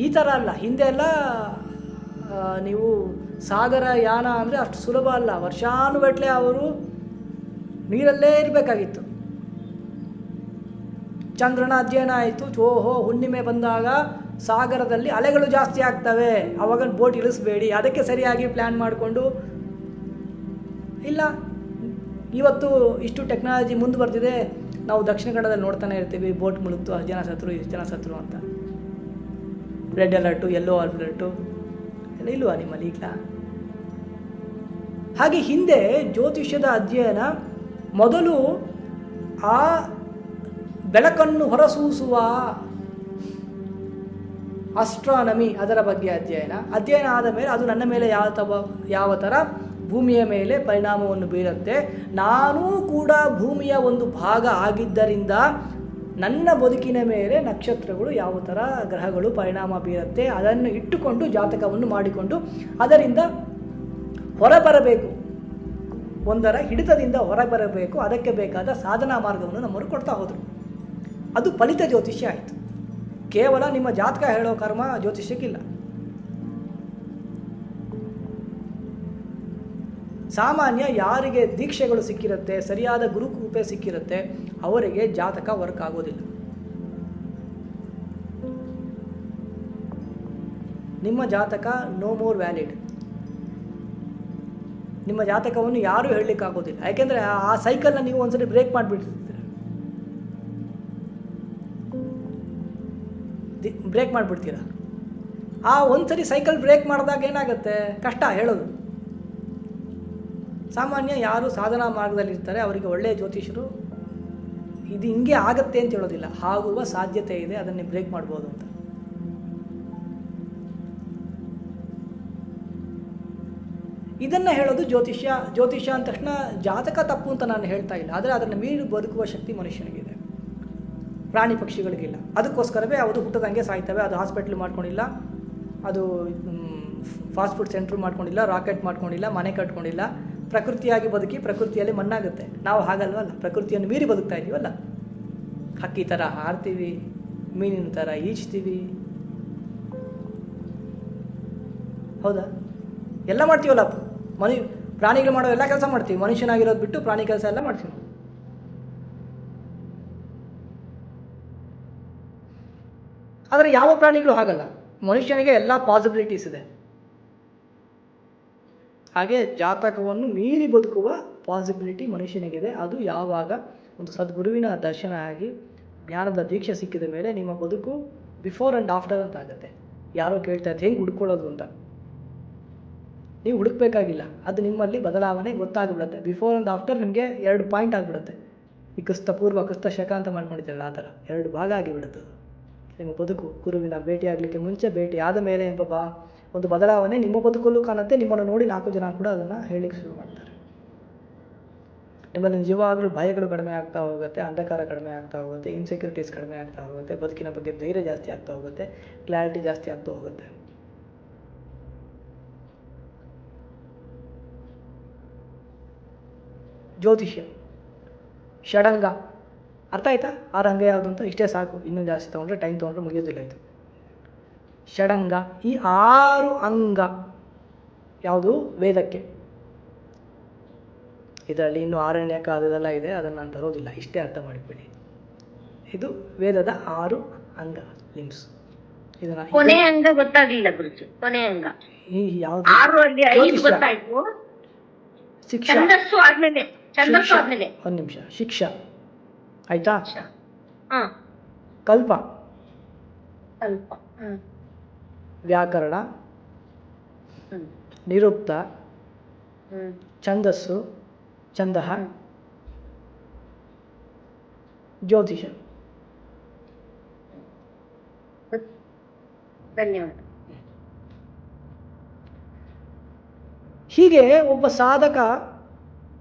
ಈ ಥರ ಅಲ್ಲ. ಹಿಂದೆ ಎಲ್ಲ ನೀವು ಸಾಗರ ಯಾನ ಅಂದರೆ ಅಷ್ಟು ಸುಲಭ ಅಲ್ಲ. ವರ್ಷಾನುಗಟ್ಟಲೆ ಅವರು ನೀರಲ್ಲೇ ಇರಬೇಕಾಗಿತ್ತು. ಚಂದ್ರನ ಅಧ್ಯಯನ ಆಯಿತು. ಓಹೋ, ಹುಣ್ಣಿಮೆ ಬಂದಾಗ ಸಾಗರದಲ್ಲಿ ಅಲೆಗಳು ಜಾಸ್ತಿ ಆಗ್ತವೆ, ಆವಾಗ ಬೋಟ್ ಇಳಿಸಬೇಡಿ, ಅದಕ್ಕೆ ಸರಿಯಾಗಿ ಪ್ಲ್ಯಾನ್ ಮಾಡಿಕೊಂಡು. ಇಲ್ಲ, ಇವತ್ತು ಇಷ್ಟು ಟೆಕ್ನಾಲಜಿ ಮುಂದುವರೆದಿದೆ, ನಾವು ದಕ್ಷಿಣ ಕನ್ನಡದಲ್ಲಿ ನೋಡ್ತಾನೆ ಇರ್ತೀವಿ, ಬೋಟ್ ಮುಳುಗ್ತು, 10 ಜನ ಸತ್ರು, 20 ಜನ ಸತ್ರು ಅಂತ. ರೆಡ್ ಅಲರ್ಟು, ಯೆಲ್ಲೋ ಅಲರ್ಟು ಎಲ್ಲ ಇಲ್ವಾ ನಿಮ್ಮಲ್ಲಿ ಈಗ? ಹಾಗೆ ಹಿಂದೆ ಜ್ಯೋತಿಷ್ಯದ ಅಧ್ಯಯನ ಮೊದಲು ಆ ಬೆಳಕನ್ನು ಹೊರಸೂಸುವ ಆಸ್ಟ್ರಾನಮಿ, ಅದರ ಬಗ್ಗೆ ಅಧ್ಯಯನ ಆದ ಮೇಲೆ ಅದು ನನ್ನ ಮೇಲೆ ಯಾವ ಥರ ಭೂಮಿಯ ಮೇಲೆ ಪರಿಣಾಮವನ್ನು ಬೀರುತ್ತೆ, ನಾನೂ ಕೂಡ ಭೂಮಿಯ ಒಂದು ಭಾಗ ಆಗಿದ್ದರಿಂದ ನನ್ನ ಬದುಕಿನ ಮೇಲೆ ನಕ್ಷತ್ರಗಳು ಯಾವ ಥರ ಗ್ರಹಗಳು ಪರಿಣಾಮ ಬೀರುತ್ತೆ, ಅದನ್ನು ಇಟ್ಟುಕೊಂಡು ಜಾತಕವನ್ನು ಮಾಡಿಕೊಂಡು ಅದರಿಂದ ಹೊರಬರಬೇಕು, ಒಂದರ ಹಿಡಿತದಿಂದ ಹೊರಬರಬೇಕು. ಅದಕ್ಕೆ ಬೇಕಾದ ಸಾಧನಾ ಮಾರ್ಗವನ್ನು ನಮ್ಮವರು ಕೊಡ್ತಾ ಹೋದರು. ಅದು ಫಲಿತ ಜ್ಯೋತಿಷ್ಯ ಆಯಿತು. ಕೇವಲ ನಿಮ್ಮ ಜಾತಕ ಹೇಳೋ ಕರ್ಮ ಜ್ಯೋತಿಷ್ಯಕ್ಕಿಲ್ಲ. ಸಾಮಾನ್ಯ ಯಾರಿಗೆ ದೀಕ್ಷೆಗಳು ಸಿಕ್ಕಿರುತ್ತೆ, ಸರಿಯಾದ ಗುರುಕೃಪೆ ಸಿಕ್ಕಿರುತ್ತೆ, ಅವರಿಗೆ ಜಾತಕ ವರ್ಕ್ ಆಗೋದಿಲ್ಲ. ನಿಮ್ಮ ಜಾತಕ ನೋ ಮೋರ್ ವ್ಯಾಲಿಡ್. ನಿಮ್ಮ ಜಾತಕವನ್ನು ಯಾರೂ ಹೇಳಲಿಕ್ಕಾಗೋದಿಲ್ಲ. ಯಾಕೆಂದರೆ ಆ ಸೈಕಲ್ನ ನೀವು ಒಂದ್ಸರಿ ಬ್ರೇಕ್ ಮಾಡಿಬಿಡ್ತೀರ. ಆ ಒಂದ್ಸರಿ ಸೈಕಲ್ ಬ್ರೇಕ್ ಮಾಡಿದಾಗ ಏನಾಗುತ್ತೆ, ಕಷ್ಟ ಹೇಳೋದು. ಸಾಮಾನ್ಯ ಯಾರು ಸಾಧನಾ ಮಾರ್ಗದಲ್ಲಿರ್ತಾರೆ ಅವರಿಗೆ ಒಳ್ಳೆಯ ಜ್ಯೋತಿಷರು ಇದು ಹಿಂಗೆ ಆಗತ್ತೆ ಅಂತ ಹೇಳೋದಿಲ್ಲ, ಆಗುವ ಸಾಧ್ಯತೆ ಇದೆ, ಅದನ್ನೇ ಬ್ರೇಕ್ ಮಾಡ್ಬೋದು ಅಂತ. ಇದನ್ನು ಹೇಳೋದು ಜ್ಯೋತಿಷ್ಯ ಅಂದ ತಕ್ಷಣ ಜಾತಕ ತಪ್ಪು ಅಂತ ನಾನು ಹೇಳ್ತಾ ಇಲ್ಲ, ಆದರೆ ಅದನ್ನು ಮೀರಿ ಬದುಕುವ ಶಕ್ತಿ ಮನುಷ್ಯನಿಗಿದೆ, ಪ್ರಾಣಿ ಪಕ್ಷಿಗಳಿಗಿಲ್ಲ. ಅದಕ್ಕೋಸ್ಕರವೇ ಅದು ಹುಟ್ಟದಂಗೆ ಸಾಯ್ತವೆ. ಅದು ಹಾಸ್ಪಿಟ್ಲ್ ಮಾಡ್ಕೊಂಡಿಲ್ಲ, ಅದು ಫಾಸ್ಟ್ ಫುಡ್ ಸೆಂಟ್ರ್ ಮಾಡ್ಕೊಂಡಿಲ್ಲ, ರಾಕೆಟ್ ಮಾಡ್ಕೊಂಡಿಲ್ಲ, ಮನೆ ಕಟ್ಕೊಂಡಿಲ್ಲ. ಪ್ರಕೃತಿಯಾಗಿ ಬದುಕಿ ಪ್ರಕೃತಿಯಲ್ಲಿ ಮಣ್ಣಾಗುತ್ತೆ. ನಾವು ಹಾಗಲ್ವಲ್ಲ, ಪ್ರಕೃತಿಯನ್ನು ಮೀರಿ ಬದುಕ್ತಾ ಇದ್ದೀವಲ್ಲ. ಹಕ್ಕಿ ಥರ ಹಾರ್ತೀವಿ, ಮೀನಿನ ಥರ ಈಜ್ತೀವಿ, ಹೌದಾ? ಎಲ್ಲ ಮಾಡ್ತೀವಲ್ಲ. ಪ್ರಾಣಿಗಳು ಮಾಡೋ ಎಲ್ಲ ಕೆಲಸ ಮಾಡ್ತೀವಿ, ಮನುಷ್ಯನಾಗಿರೋದು ಬಿಟ್ಟು ಪ್ರಾಣಿ ಕೆಲಸ ಎಲ್ಲ ಮಾಡ್ತೀವಿ. ಆದರೆ ಯಾವ ಪ್ರಾಣಿಗಳು ಹಾಗಲ್ಲ. ಮನುಷ್ಯನಿಗೆ ಎಲ್ಲ ಪಾಸಿಬಿಲಿಟೀಸ್ ಇದೆ. ಹಾಗೆ ಜಾತಕವನ್ನು ಮೀರಿ ಬದುಕುವ ಪಾಸಿಬಿಲಿಟಿ ಮನುಷ್ಯನಿಗಿದೆ. ಅದು ಯಾವಾಗ ಒಂದು ಸದ್ಗುರುವಿನ ದರ್ಶನ ಆಗಿ ಜ್ಞಾನದ ದೀಕ್ಷೆ ಸಿಕ್ಕಿದ ಮೇಲೆ ನಿಮ್ಮ ಬದುಕು ಬಿಫೋರ್ ಆ್ಯಂಡ್ ಆಫ್ಟರ್ ಅಂತ ಆಗುತ್ತೆ. ಯಾರೋ ಕೇಳ್ತಾ ಇದ್ದು ಹೆಂಗೆ ಹುಡ್ಕೊಳ್ಳೋದು ಅಂತ. ನೀವು ಹುಡುಕ್ಬೇಕಾಗಿಲ್ಲ, ಅದು ನಿಮ್ಮಲ್ಲಿ ಬದಲಾವಣೆ ಗೊತ್ತಾಗ್ಬಿಡುತ್ತೆ. ಬಿಫೋರ್ ಆ್ಯಂಡ್ ಆಫ್ಟರ್ ನಿಮಗೆ 2 ಪಾಯಿಂಟ್ ಆಗಿಬಿಡುತ್ತೆ. ಈ ಕ್ರಿಸ್ತ ಪೂರ್ವ ಕ್ರಿಸ್ತ ಶಕ ಅಂತ ಮಾಡ್ಕೊಂಡಿದ್ದೀರಲ್ಲ, ಆ ಥರ 2 ಭಾಗ ಆಗಿಬಿಡುತ್ತೆ. ನಿಮ್ಮ ಬದುಕು ಗುರುವಿನ ಭೇಟಿ ಆಗಲಿಕ್ಕೆ ಮುಂಚೆ, ಭೇಟಿ ಆದ ಮೇಲೆ ಎಂಬ ಒಂದು ಬದಲಾವಣೆ ನಿಮ್ಮ ಬದುಕಲ್ಲೂ ಕಾಣುತ್ತೆ. ನಿಮ್ಮನ್ನು ನೋಡಿ 4 ಜನ ಕೂಡ ಅದನ್ನು ಹೇಳಲಿಕ್ಕೆ ಶುರು ಮಾಡ್ತಾರೆ. ನಿಮ್ಮಲ್ಲಿ ನಿಜವಾಗಲೂ ಭಯಗಳು ಕಡಿಮೆ ಆಗ್ತಾ ಹೋಗುತ್ತೆ, ಅಂಧಕಾರ ಕಡಿಮೆ ಆಗ್ತಾ ಹೋಗುತ್ತೆ, ಇನ್ಸೆಕ್ಯೂರಿಟೀಸ್ ಕಡಿಮೆ ಆಗ್ತಾ ಹೋಗುತ್ತೆ, ಬದುಕಿನ ಬಗ್ಗೆ ಧೈರ್ಯ ಜಾಸ್ತಿ ಆಗ್ತಾ ಹೋಗುತ್ತೆ, ಕ್ಲಾರಿಟಿ ಜಾಸ್ತಿ ಆಗ್ತಾ ಹೋಗುತ್ತೆ. ಜ್ಯೋತಿಷ್ಯ ಷಡಂಗ ಅರ್ಥ ಆಯ್ತಾ? 6 ಅಂಗ ಯಾವುದು ಅಂತ ಇಷ್ಟೇ ಸಾಕು. ಇನ್ನೂ ಜಾಸ್ತಿ ತೊಗೊಂಡ್ರೆ ಟೈಮ್ ತೊಗೊಂಡ್ರೆ ಮುಗಿಯೋದಿಲ್ಲ ಇದು. ಷಡಂಗ, ಈ 6 ಅಂಗ ಯಾವುದು? ವೇದಕ್ಕೆ. ಇದರಲ್ಲಿ ಇನ್ನು ಆರಣ್ಯಕ ಅದೆಲ್ಲ ಇದೆ, ಅದನ್ನು ನಾನು ತರೋದಿಲ್ಲ, ಇಷ್ಟೇ ಅರ್ಥ ಮಾಡಿಬಿಡಿ. ಇದು ವೇದದ 6 ಅಂಗ, ಲಿಮ್ಸ್. ಇದನ್ನ ಕೊನೆ ಅಂಗ ಗೊತ್ತಾಗಲಿಲ್ಲ ಗುರುಜಿ. ಕೊನೆ ಅಂಗ ಈ ಯಾವುದು? 6 ಅಲ್ಲಿ 5 ಗೊತ್ತಾಯ್ತು. ಶಿಕ್ಷಾ. ಛಂದಸ್ಸು ಆದ್ಮೇಲೆ ಒಂದು ನಿಮಿಷ. ಶಿಕ್ಷಾ ಆಯ್ತಾ? ಹ. ಕಲ್ಪ, ಸ್ವಲ್ಪ. ವ್ಯಾಕರಣ, ನಿರುಕ್ತ, ಛಂದಸ್ಸು, ಛಂದಃ, ಜ್ಯೋತಿಷ. ಧನ್ಯವಾದ. ಹೀಗೆ ಒಬ್ಬ ಸಾಧಕ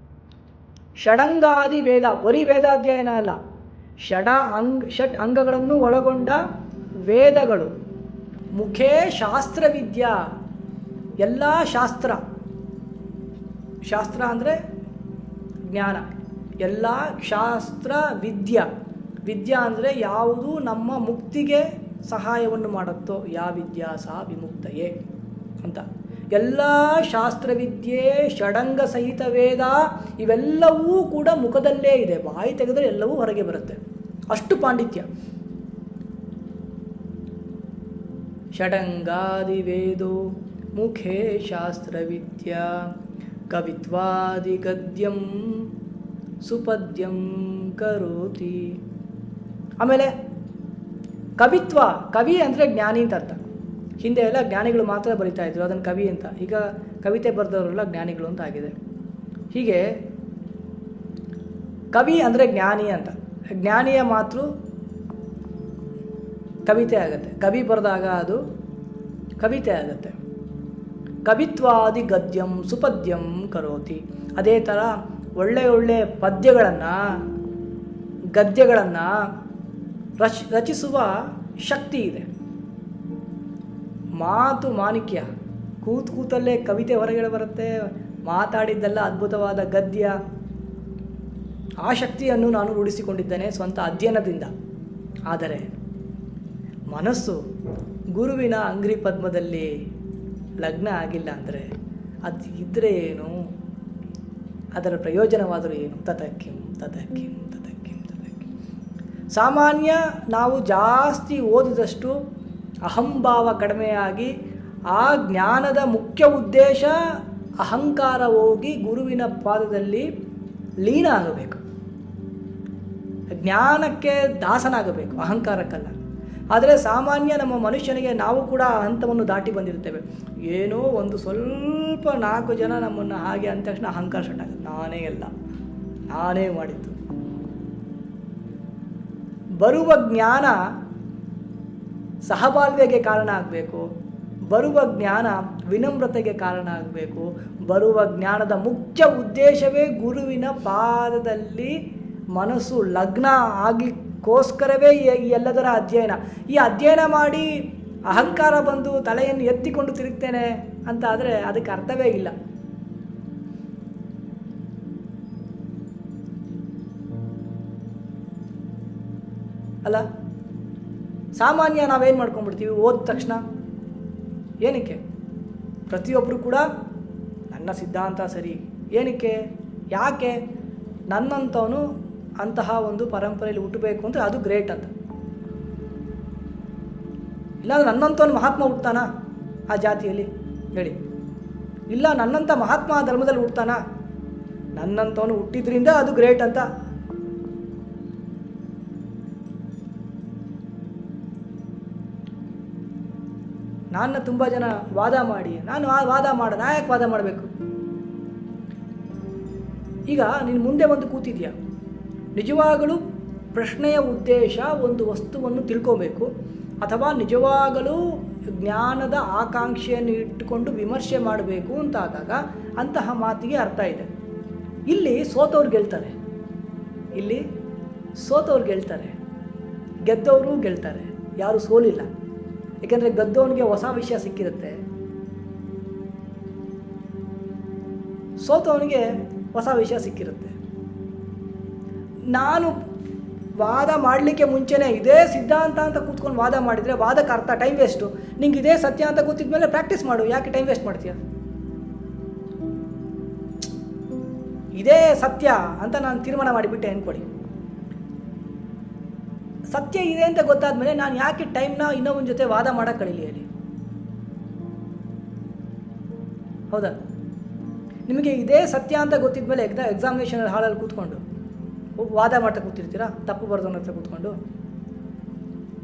ಷಡಂಗಾದಿ ವೇದ, ಬರೀ ವೇದಾಧ್ಯಯನ ಅಲ್ಲ, ಷಟ್ ಅಂಗಗಳನ್ನು ಒಳಗೊಂಡ ವೇದಗಳು, ಮುಖೇ ಶಾಸ್ತ್ರವಿದ್ಯಾ, ಎಲ್ಲ ಶಾಸ್ತ್ರ ಅಂದರೆ ಜ್ಞಾನ, ಎಲ್ಲ ಶಾಸ್ತ್ರ ವಿದ್ಯಾ ಅಂದರೆ ಯಾವುದು ನಮ್ಮ ಮುಕ್ತಿಗೆ ಸಹಾಯವನ್ನು ಮಾಡುತ್ತೋ, ಯಾ ವಿದ್ಯಾ ಸಾ ವಿಮುಕ್ತಯೇ ಅಂತ. ಎಲ್ಲ ಶಾಸ್ತ್ರವಿದ್ಯೆ, ಷಡಂಗ ಸಹಿತ ವೇದ, ಇವೆಲ್ಲವೂ ಕೂಡ ಮುಖದಲ್ಲೇ ಇದೆ. ಬಾಯಿ ತೆಗೆದರೆ ಎಲ್ಲವೂ ಹೊರಗೆ ಬರುತ್ತೆ, ಅಷ್ಟು ಪಾಂಡಿತ್ಯ. ಷಡಂಗಾದಿ ವೇದೋ ಮುಖೇ ಶಾಸ್ತ್ರವಿದ್ಯಾ ಕವಿತ್ವಾದಿ ಗದ್ಯಂ ಸುಪದ್ಯಂ ಕರೋತಿ. ಆಮೇಲೆ ಕವಿತ್ವ, ಕವಿ ಅಂದರೆ ಜ್ಞಾನಿ ಅಂತ ಅರ್ಥ. ಹಿಂದೆ ಎಲ್ಲ ಜ್ಞಾನಿಗಳು ಮಾತ್ರ ಬರಿತಾ ಇದ್ರು, ಅದನ್ನು ಕವಿ ಅಂತ. ಈಗ ಕವಿತೆ ಬರೆದವರೆಲ್ಲ ಜ್ಞಾನಿಗಳು ಅಂತ ಆಗಿದೆ. ಹೀಗೆ ಕವಿ ಅಂದರೆ ಜ್ಞಾನಿ ಅಂತ. ಜ್ಞಾನಿಯ ಮಾತು ಕವಿತೆ ಆಗುತ್ತೆ, ಕವಿ ಬರೆದಾಗ ಅದು ಕವಿತೆ ಆಗುತ್ತೆ. ಕವಿತ್ವಾದಿ ಗದ್ಯಂ ಸುಪದ್ಯಂ ಕರೋತಿ. ಅದೇ ಥರ ಒಳ್ಳೆ ಪದ್ಯಗಳನ್ನು ಗದ್ಯಗಳನ್ನು ರಚಿಸುವ ಶಕ್ತಿ ಇದೆ. ಮಾತು ಮಾಣಿಕ್ಯ, ಕೂತಲ್ಲೇ ಕವಿತೆ ಹೊರಗಡೆ ಬರುತ್ತೆ, ಮಾತಾಡಿದ್ದೆಲ್ಲ ಅದ್ಭುತವಾದ ಗದ್ಯ. ಆ ಶಕ್ತಿಯನ್ನು ನಾನು ರೂಢಿಸಿಕೊಂಡಿದ್ದೇನೆ ಸ್ವಂತ ಅಧ್ಯಯನದಿಂದ. ಆದರೆ ಮನಸ್ಸು ಗುರುವಿನ ಅಂಗ್ರಿ ಪದ್ಮದಲ್ಲಿ ಲಗ್ನ ಆಗಿಲ್ಲ ಅಂದರೆ ಅದು ಇದ್ದರೆ ಏನು, ಅದರ ಪ್ರಯೋಜನವಾದರೂ ಏನು? ತತಕ್ಕಿಂ ತತಕ್ಕಿಂ ತತಕ್ಕಿಂ ತತಕ್ಕಿಂ. ಸಾಮಾನ್ಯ ನಾವು ಜಾಸ್ತಿ ಓದಿದಷ್ಟು ಅಹಂಭಾವ ಕಡಿಮೆಯಾಗಿ ಆ ಜ್ಞಾನದ ಮುಖ್ಯ ಉದ್ದೇಶ ಅಹಂಕಾರ ಹೋಗಿ ಗುರುವಿನ ಪಾದದಲ್ಲಿ ಲೀನ ಆಗಬೇಕು, ಜ್ಞಾನಕ್ಕೆ ದಾಸನಾಗಬೇಕು, ಅಹಂಕಾರಕ್ಕಲ್ಲ. ಆದರೆ ಸಾಮಾನ್ಯ ನಮ್ಮ ಮನುಷ್ಯನಿಗೆ ನಾವು ಕೂಡ ಆ ಹಂತವನ್ನು ದಾಟಿ ಬಂದಿರ್ತೇವೆ. ಏನೋ ಒಂದು ಸ್ವಲ್ಪ 4 ಜನ ನಮ್ಮನ್ನು ಹಾಗೆ ಅಂದ ತಕ್ಷಣ ಅಹಂಕಾರ ಸ್ಟಾರ್ಟ್ ಆಗುತ್ತೆ. ನಾನೇ ಎಲ್ಲ, ನಾನೇ ಮಾಡಿದ್ದು. ಬರುವ ಜ್ಞಾನ ಸಹಬಾಳ್ವೆಗೆ ಕಾರಣ ಆಗಬೇಕು, ಬರುವ ಜ್ಞಾನ ವಿನಮ್ರತೆಗೆ ಕಾರಣ ಆಗಬೇಕು. ಬರುವ ಜ್ಞಾನದ ಮುಖ್ಯ ಉದ್ದೇಶವೇ ಗುರುವಿನ ಪಾದದಲ್ಲಿ ಮನಸ್ಸು ಲಗ್ನ ಆಗಲಿಕ್ಕೋಸ್ಕರವೇ ಈ ಎಲ್ಲದರ ಅಧ್ಯಯನ. ಈ ಅಧ್ಯಯನ ಮಾಡಿ ಅಹಂಕಾರ ಬಂದು ತಲೆಯನ್ನು ಎತ್ತಿಕೊಂಡು ತಿರುಗ್ತೇನೆ ಅಂತ ಆದರೆ ಅದಕ್ಕೆ ಅರ್ಥವೇ ಇಲ್ಲ. ಅಲ್ಲ, ಸಾಮಾನ್ಯ ನಾವೇನು ಮಾಡ್ಕೊಂಡ್ಬಿಡ್ತೀವಿ ಓದ ತಕ್ಷಣ. ಏನಕ್ಕೆ? ಪ್ರತಿಯೊಬ್ಬರು ಕೂಡ ನನ್ನ ಸಿದ್ಧಾಂತ ಸರಿ. ಏನಕ್ಕೆ? ಯಾಕೆ? ನನ್ನಂಥವನು ಅಂತಹ ಒಂದು ಪರಂಪರೆಯಲ್ಲಿ ಹುಟ್ಟಬೇಕು ಅಂದರೆ ಅದು ಗ್ರೇಟ್ ಅಂತ. ಇಲ್ಲಾಂದ್ರೆ ನನ್ನಂಥವನು ಮಹಾತ್ಮ ಹುಡ್ತಾನ ಆ ಜಾತಿಯಲ್ಲಿ ಹೇಳಿ? ಇಲ್ಲ, ನನ್ನಂಥ ಮಹಾತ್ಮ ಆ ಧರ್ಮದಲ್ಲಿ ಹುಡ್ತಾನ? ನನ್ನಂಥವನು ಹುಟ್ಟಿದ್ರಿಂದ ಅದು ಗ್ರೇಟ್ ಅಂತ. ನನ್ನ ತುಂಬ ಜನ ವಾದ ಮಾಡಿ, ನಾನು ಆ ವಾದ ಮಾಡ, ನಾ ಯಾಕೆ ವಾದ ಮಾಡಬೇಕು? ಈಗ ನೀನು ಮುಂದೆ ಬಂದು ಕೂತಿದ್ಯಾ, ನಿಜವಾಗಲೂ ಪ್ರಶ್ನೆಯ ಉದ್ದೇಶ ಒಂದು ವಸ್ತುವನ್ನು ತಿಳ್ಕೋಬೇಕು, ಅಥವಾ ನಿಜವಾಗಲೂ ಜ್ಞಾನದ ಆಕಾಂಕ್ಷೆಯನ್ನು ಇಟ್ಟುಕೊಂಡು ವಿಮರ್ಶೆ ಮಾಡಬೇಕು ಅಂತಾದಾಗ ಅಂತಹ ಮಾತಿಗೆ ಅರ್ಥ ಇದೆ. ಇಲ್ಲಿ ಸೋತವ್ರು ಗೆಲ್ತಾರೆ, ಇಲ್ಲಿ ಸೋತವ್ರು ಗೆಲ್ತಾರೆ, ಗೆದ್ದವರು ಗೆಲ್ತಾರೆ, ಯಾರು ಸೋಲಿಲ್ಲ. ಏಕೆಂದರೆ ಗೆದ್ದವನಿಗೆ ಹೊಸ ವಿಷಯ ಸಿಕ್ಕಿರುತ್ತೆ, ಸೋತವನಿಗೆ ಹೊಸ ವಿಷಯ ಸಿಕ್ಕಿರುತ್ತೆ. ನಾನು ವಾದ ಮಾಡಲಿಕ್ಕೆ ಮುಂಚೆನೇ ಇದೇ ಸಿದ್ಧಾಂತ ಅಂತ ಕೂತ್ಕೊಂಡು ವಾದ ಮಾಡಿದರೆ ವಾದಕ್ಕೆ ಅರ್ಥ ಟೈಮ್ ವೇಸ್ಟು. ನಿಂಗೆ ಇದೇ ಸತ್ಯ ಅಂತ ಕೂತಿದ ಮೇಲೆ ಪ್ರಾಕ್ಟೀಸ್ ಮಾಡು, ಯಾಕೆ ಟೈಮ್ ವೇಸ್ಟ್ ಮಾಡ್ತೀಯ? ಇದೇ ಸತ್ಯ ಅಂತ ನಾನು ತೀರ್ಮಾನ ಮಾಡಿಬಿಟ್ಟೆ ಅಂದ್ಕೊಡಿ. ಸತ್ಯ ಇದೆ ಅಂತ ಗೊತ್ತಾದ ಮೇಲೆ ನಾನು ಯಾಕೆ ಟೈಮ್ನ ಇನ್ನೊಬ್ಬನ ಜೊತೆ ವಾದ ಮಾಡೋಕ್ಕೆ ಕಳೀಲಿ ಹೇಳಿ? ಹೌದಾ? ನಿಮಗೆ ಇದೇ ಸತ್ಯ ಅಂತ ಗೊತ್ತಿದ ಮೇಲೆ ಎಕ್ಸಾಮಿನೇಷನ್ ಹಾಲಲ್ಲಿ ಕೂತ್ಕೊಂಡು ವಾದ ಮಾಡ್ತಾ ಕೂತಿರ್ತೀರಾ ತಪ್ಪು ಬರ್ದವನ ಹತ್ರ ಕೂತ್ಕೊಂಡು?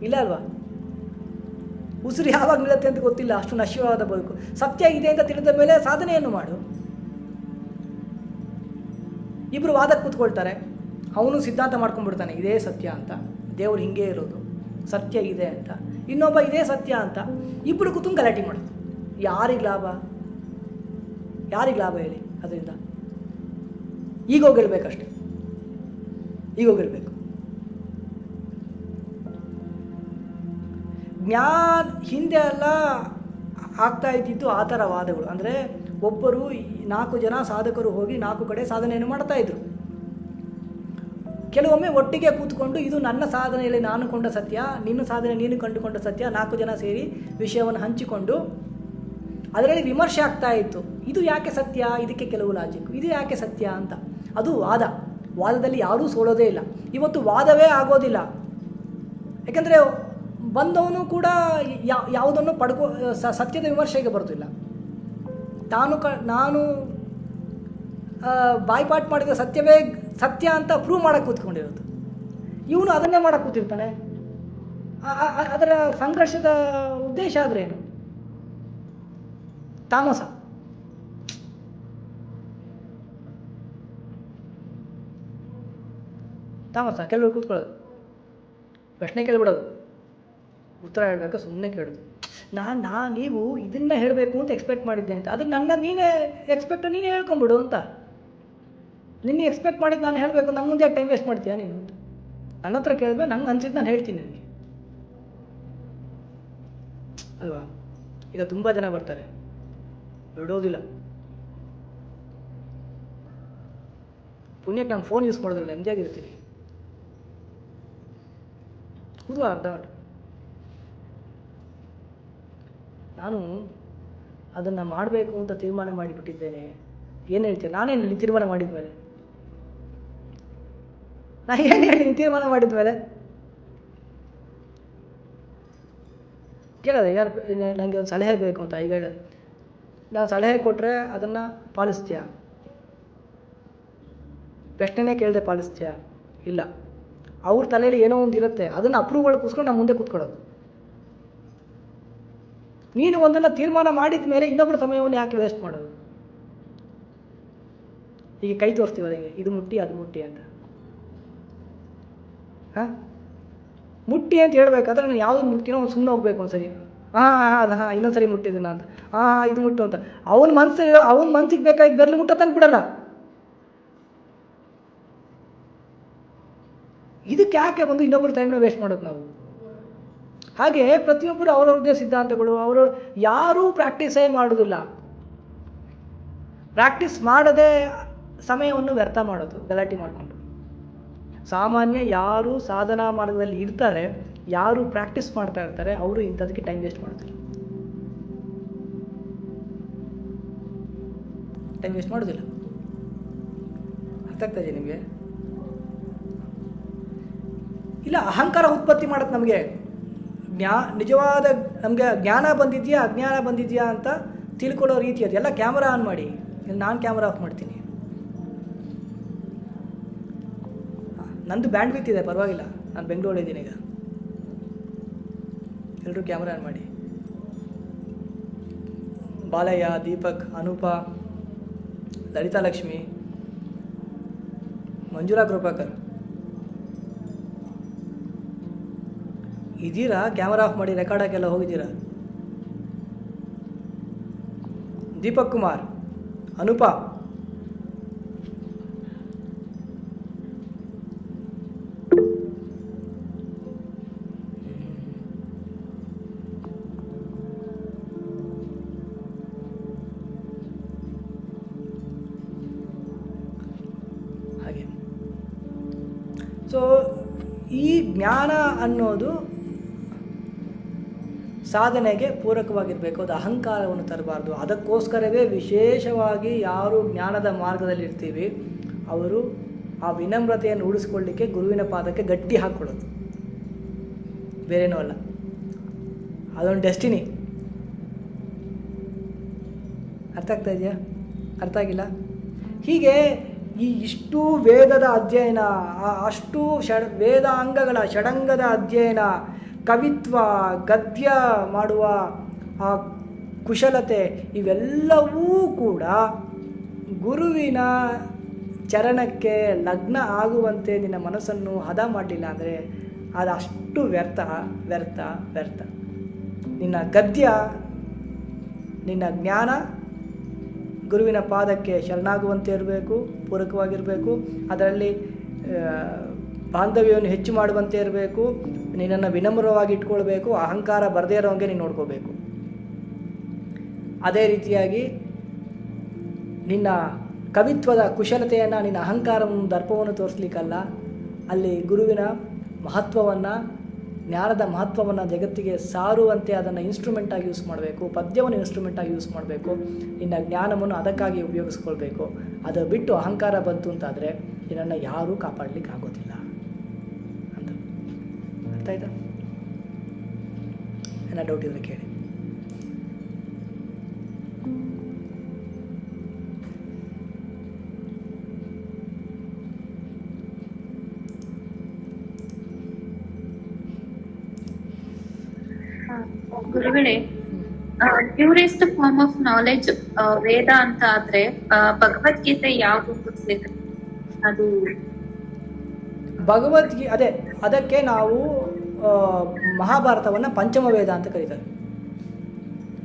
ಇಲ್ಲ ಅಲ್ವಾ? ಉಸಿರು ಯಾವಾಗ ನಿಲ್ಲತ್ತೆ ಅಂತ ಗೊತ್ತಿಲ್ಲ, ಅಷ್ಟು ನಶ್ಯವಾದ ಬದುಕು. ಸತ್ಯ ಇದೆ ಅಂತ ತಿಳಿದ ಮೇಲೆ ಸಾಧನೆಯನ್ನು ಮಾಡು. ಇಬ್ಬರು ವಾದಕ್ಕೆ ಕೂತ್ಕೊಳ್ತಾರೆ, ಅವನು ಸಿದ್ಧಾಂತ ಮಾಡ್ಕೊಂಡ್ಬಿಡ್ತಾನೆ ಇದೇ ಸತ್ಯ ಅಂತ, ದೇವ್ರು ಹಿಂಗೆ ಇರೋದು, ಸತ್ಯ ಇದೆ ಅಂತ. ಇನ್ನೊಬ್ಬ ಇದೇ ಸತ್ಯ ಅಂತ. ಇಬ್ಬರು ಕೂತ್ಕೊಂಡು ಗಲಾಟೆ ಮಾಡೋದು. ಯಾರಿಗೆ ಲಾಭ? ಯಾರಿಗೆ ಲಾಭ ಹೇಳಿ? ಅದರಿಂದ ಈಗೋ ಗೆಲ್ಬೇಕಷ್ಟೆ, ಈಗೋ ಗೆಲ್ಬೇಕು. ಹಿಂದೆ ಎಲ್ಲ ಆಗ್ತಾ ಇದ್ದಿದ್ದು ಆ ಥರ ವಾದಗಳು. ಅಂದರೆ ಒಬ್ಬರು 4 ಜನ ಸಾಧಕರು ಹೋಗಿ 4 ಕಡೆ ಸಾಧನೆಯನ್ನು ಮಾಡ್ತಾ ಇದ್ರು. ಕೆಲವೊಮ್ಮೆ ಒಟ್ಟಿಗೆ ಕೂತ್ಕೊಂಡು ಇದು ನನ್ನ ಸಾಧನೆಯಲ್ಲಿ ನಾನು ಕೊಂಡ ಸತ್ಯ, ನಿನ್ನ ಸಾಧನೆ ನೀನು ಕಂಡುಕೊಂಡ ಸತ್ಯ, 4 ಜನ ಸೇರಿ ವಿಷಯವನ್ನು ಹಂಚಿಕೊಂಡು ಅದರಲ್ಲಿ ವಿಮರ್ಶೆ ಆಗ್ತಾ ಇತ್ತು. ಇದು ಯಾಕೆ ಸತ್ಯ, ಇದಕ್ಕೆ ಕೆಲವು ಲಾಜಿಕ್, ಇದು ಯಾಕೆ ಸತ್ಯ ಅಂತ. ಅದು ವಾದದಲ್ಲಿ ಯಾರೂ ಸೋಲೋದೇ ಇಲ್ಲ. ಇವತ್ತು ವಾದವೇ ಆಗೋದಿಲ್ಲ. ಯಾಕೆಂದರೆ ಬಂದವನು ಕೂಡ ಯಾವುದನ್ನು ಸತ್ಯದ ವಿಮರ್ಶೆಗೆ ಬರೋದಿಲ್ಲ. ನಾನು ಬಾಯ್ಪಾಟ್ ಮಾಡಿದ ಸತ್ಯವೇ ಸತ್ಯ ಅಂತ ಪ್ರೂವ್ ಮಾಡೋಕ್ಕೆ ಕೂತ್ಕೊಂಡಿರೋದು. ಇವನು ಅದನ್ನೇ ಮಾಡೋಕ್ಕೆ ಕೂತಿರ್ತಾನೆ. ಅದರ ಸಂಘರ್ಷದ ಉದ್ದೇಶ ಆದ್ರೇನು? ತಾಮಸ. ಕೆಲವರು ಕೂತ್ಕೊಳ್ಳೋದು, ಪ್ರಶ್ನೆ ಕೇಳ್ಬಿಡೋದು, ಉತ್ತರ ಹೇಳಬೇಕು, ಸುಮ್ಮನೆ ಕೇಳೋದು. ನೀವು ಇದನ್ನ ಹೇಳಬೇಕು ಅಂತ ಎಕ್ಸ್ಪೆಕ್ಟ್ ಮಾಡಿದ್ದೆ ಅಂತ, ಅದಕ್ಕೆ ನೀನೇ ಹೇಳ್ಕೊಂಬಿಡು ಅಂತ. ನಿನ್ನೆ ಎಕ್ಸ್ಪೆಕ್ಟ್ ಮಾಡಿದ್ದು ನಾನು ಹೇಳಬೇಕು, ನನ್ನ ಮುಂದೆ ಟೈಮ್ ವೇಸ್ಟ್ ಮಾಡ್ತೀಯಾ ನೀನು ಅಂತ ನನ್ನ ಹತ್ರ ಕೇಳಿದ್ರೆ ನಂಗೆ ಅನ್ಸಿದ್ದು ನಾನು ಹೇಳ್ತೀನಿ ನನಗೆ, ಅಲ್ವಾ? ಈಗ ತುಂಬ ಜನ ಬರ್ತಾರೆ, ಬಿಡೋದಿಲ್ಲ. ಪುಣ್ಯಕ್ಕೆ ನಾನು ಫೋನ್ ಯೂಸ್ ಮಾಡೋದಿಲ್ಲ, ನೆಮ್ಮದಿಯಾಗಿರ್ತೀನಿ. ಕೂದು ಅರ್ಧ ನಾನು ಅದನ್ನು ಮಾಡಬೇಕು ಅಂತ ತೀರ್ಮಾನ ಮಾಡಿಬಿಟ್ಟಿದ್ದೇನೆ. ಏನು ಹೇಳ್ತೀನಿ? ನಾನೇನು ತೀರ್ಮಾನ ಮಾಡಿದ್ಮೇಲೆ? ನಾನು ಏನು ಹೇಳ್ತೀನಿ ತೀರ್ಮಾನ ಮಾಡಿದ್ಮೇಲೆ? ಕೇಳೋದು ಯಾರು ನನಗೆ ಒಂದು ಸಲಹೆ ಬೇಕು ಅಂತ. ಈಗ ನಾನು ಸಲಹೆ ಕೊಟ್ಟರೆ ಅದನ್ನು ಪಾಲಿಸ್ತೀಯಾ? ಪ್ರಶ್ನೆನೇ ಕೇಳದೆ ಪಾಲಿಸ್ತೀಯಾ? ಇಲ್ಲ. ಅವ್ರ ತಲೆಯಲ್ಲಿ ಏನೋ ಒಂದು ಇರುತ್ತೆ, ಅದನ್ನು ಅಪ್ರೂವಲ್ ಕೂಸ್ಕೊಂಡು ನಾನು ಮುಂದೆ ಕೂತ್ಕೊಳ್ಳೋದು. ನೀನು ಒಂದನ್ನು ತೀರ್ಮಾನ ಮಾಡಿದ ಮೇಲೆ ಇನ್ನೊಬ್ಬರ ಸಮಯವನ್ನು ಯಾಕೆ ವೇಸ್ಟ್ ಮಾಡೋದು? ಈಗ ಕೈ ತೋರಿಸ್ತೀವಿ ಅದಕ್ಕೆ, ಇದು ಮುಟ್ಟಿ ಅದು ಮುಟ್ಟಿ ಅಂತ. ಹಾಂ, ಮುಟ್ಟಿ ಅಂತ ಹೇಳ್ಬೇಕಾದ್ರೆ ನಾನು ಯಾವುದು ಮುಟ್ಟಿನೋ ಅವ್ನು ಸುಮ್ಮನೆ ಹೋಗ್ಬೇಕು ಒಂದ್ಸರಿ. ಇನ್ನೊಂದ್ಸರಿ ಮುಟ್ಟಿದ್ದೀನ ಅಂತ, ಇದು ಮುಟ್ಟು ಅಂತ. ಅವನ ಮನ್ಸಿಗೆ ಬೇಕಾಗಿ ಬೆರಳು ಮುಟ್ಟ ತಂದು ಬಿಡಲ್ಲ. ಇದಕ್ಕೆ ಯಾಕೆ ಬಂದು ಇನ್ನೊಬ್ಬರು ಟೈಮ್ನ ವೇಸ್ಟ್ ಮಾಡೋದು ನಾವು? ಹಾಗೆ ಪ್ರತಿಯೊಬ್ಬರು ಅವರವ್ರದ್ದೇ ಸಿದ್ಧಾಂತಗಳು, ಯಾರೂ ಪ್ರಾಕ್ಟೀಸೇ ಮಾಡೋದಿಲ್ಲ. ಪ್ರಾಕ್ಟೀಸ್ ಮಾಡದೆ ಸಮಯವನ್ನು ವ್ಯರ್ಥ ಮಾಡೋದು, ಗಲಾಟೆ ಮಾಡಿಕೊಂಡು. ಸಾಮಾನ್ಯ ಯಾರು ಸಾಧನಾ ಮಾರ್ಗದಲ್ಲಿ ಇರ್ತಾರೆ, ಯಾರು ಪ್ರಾಕ್ಟೀಸ್ ಮಾಡ್ತಾ ಇರ್ತಾರೆ, ಅವರು ಇಂಥದಕ್ಕೆ ಟೈಮ್ ವೇಸ್ಟ್ ಮಾಡೋದಿಲ್ಲ. ಟೈಮ್ ವೇಸ್ಟ್ ಮಾಡೋದಿಲ್ಲ. ಅರ್ಥ ಆಗ್ತಾ ಇದೆ ನಿಮಗೆ? ಇಲ್ಲ, ಅಹಂಕಾರ ಉತ್ಪತ್ತಿ ಮಾಡುತ್ತೆ ನಮಗೆ. ನಿಜವಾದ ನಮಗೆ ಜ್ಞಾನ ಬಂದಿದೆಯಾ ಅಜ್ಞಾನ ಬಂದಿದೆಯಾ ಅಂತ ತಿಳ್ಕೊಳ್ಳೋ ರೀತಿ ಅದು. ಎಲ್ಲ ಕ್ಯಾಮರಾ ಆನ್ ಮಾಡಿ. ಇಲ್ಲಿ ನಾನು ಕ್ಯಾಮರಾ ಆಫ್ ಮಾಡ್ತೀನಿ. ನಂದು ಬ್ಯಾಂಡ್ ವಿಡ್ತ್ ಇದೆ, ಪರವಾಗಿಲ್ಲ. ನಾನು ಬೆಂಗಳೂರಿದ್ದೀನಿ ಈಗ. ಎಲ್ಲರೂ ಕ್ಯಾಮರಾ ಆನ್ ಮಾಡಿ. ಬಾಲಯ್ಯ, ದೀಪಕ್, ಅನೂಪ, ಲಲಿತಾ ಲಕ್ಷ್ಮಿ, ಮಂಜುಳಾ ಕೃಪಾಕರ್ ಇದ್ದೀರಾ? ಕ್ಯಾಮರಾ ಆಫ್ ಮಾಡಿ, ರೆಕಾರ್ಡ್ ಹಾಕೆಲ್ಲ ಹೋಗಿದ್ದೀರಾ? ದೀಪಕ್ ಕುಮಾರ್, ಅನೂಪ, ಹಾಗೆ. ಸೊ ಈ ಜ್ಞಾನ ಅನ್ನೋದು ಸಾಧನೆಗೆ ಪೂರಕವಾಗಿರಬೇಕು. ಅದು ಅಹಂಕಾರವನ್ನು ತರಬಾರ್ದು. ಅದಕ್ಕೋಸ್ಕರವೇ ವಿಶೇಷವಾಗಿ ಯಾರು ಜ್ಞಾನದ ಮಾರ್ಗದಲ್ಲಿ ಇರ್ತೀವಿ ಅವರು ಆ ವಿನಮ್ರತೆಯನ್ನು ಉಳಿಸ್ಕೊಳ್ಳಿಕ್ಕೆ ಗುರುವಿನ ಪಾದಕ್ಕೆ ಗಟ್ಟಿ ಹಾಕ್ಕೊಳ್ಳೋದು, ಬೇರೇನೂ ಅಲ್ಲ. ಅದೊಂದು ಡೆಸ್ಟಿನಿ. ಅರ್ಥ ಆಗ್ತಾ ಇದೆಯಾ? ಅರ್ಥ ಆಗಿಲ್ಲ? ಹೀಗೆ ಇಷ್ಟು ವೇದದ ಅಧ್ಯಯನ, ಅಷ್ಟು ವೇದಾಂಗಗಳ ಷಡಂಗದ ಅಧ್ಯಯನ, ಕವಿತ್ವ, ಗದ್ಯ ಮಾಡುವ ಆ ಕುಶಲತೆ, ಇವೆಲ್ಲವೂ ಕೂಡ ಗುರುವಿನ ಚರಣಕ್ಕೆ ಲಗ್ನ ಆಗುವಂತೆ ನಿನ್ನ ಮನಸ್ಸನ್ನು ಹದ ಮಾಡಲಿಲ್ಲ ಅಂದರೆ ಅದು ಅಷ್ಟು ವ್ಯರ್ಥ ವ್ಯರ್ಥ ವ್ಯರ್ಥ. ನಿನ್ನ ಗದ್ಯ, ನಿನ್ನ ಜ್ಞಾನ ಗುರುವಿನ ಪಾದಕ್ಕೆ ಶರಣಾಗುವಂತೆ ಇರಬೇಕು, ಪೂರಕವಾಗಿರಬೇಕು. ಅದರಲ್ಲಿ ಬಾಂಧವ್ಯವನ್ನು ಹೆಚ್ಚು ಮಾಡುವಂತೆ ಇರಬೇಕು. ನಿನ್ನನ್ನು ವಿನಮ್ರವಾಗಿ ಇಟ್ಕೊಳ್ಬೇಕು. ಅಹಂಕಾರ ಬರದೇ ಇರೋಂಗೆ ನೀನು ನೋಡ್ಕೋಬೇಕು. ಅದೇ ರೀತಿಯಾಗಿ ನಿನ್ನ ಕವಿತ್ವದ ಕುಶಲತೆಯನ್ನು, ನಿನ್ನ ಅಹಂಕಾರವನ್ನು, ದರ್ಪವನ್ನು ತೋರಿಸ್ಲಿಕ್ಕಲ್ಲ, ಅಲ್ಲಿ ಗುರುವಿನ ಮಹತ್ವವನ್ನು, ಜ್ಞಾನದ ಮಹತ್ವವನ್ನು ಜಗತ್ತಿಗೆ ಸಾರುವಂತೆ ಅದನ್ನು ಇನ್ಸ್ಟ್ರೂಮೆಂಟಾಗಿ ಯೂಸ್ ಮಾಡಬೇಕು. ಪದ್ಯವನ್ನು ಇನ್ಸ್ಟ್ರೂಮೆಂಟಾಗಿ ಯೂಸ್ ಮಾಡಬೇಕು. ನಿನ್ನ ಜ್ಞಾನವನ್ನು ಅದಕ್ಕಾಗಿ ಉಪಯೋಗಿಸ್ಕೊಳ್ಬೇಕು. ಅದು ಬಿಟ್ಟು ಅಹಂಕಾರ ಬಂತು ಅಂತಾದರೆ ನಿನ್ನನ್ನು ಯಾರೂ ಕಾಪಾಡಲಿಕ್ಕೆ ಆಗೋದಿಲ್ಲ ಅಂತ. ಅರ್ಥ ಆಯ್ತಾ? ಏನೋ ಡೌಟ್ ಇದ್ರೆ ಕೇಳಿ. ಗುರುಗಳೇ, ಪ್ಯೂರೆಸ್ಟ್ ಫಾರ್ಮ್ ಆಫ್ ನಾಲೆಜ್ ವೇದ ಅಂತ ಆದ್ರೆ ಭಗವದ್ಗೀತೆ ಯಾವುದು ಸೇರುತ್ತೆ? ಅದು ಅದೇ ಅದಕ್ಕೆ ನಾವು ಮಹಾಭಾರತವನ್ನು ಪಂಚಮ ವೇದ ಅಂತ ಕರೀತಾರೆ.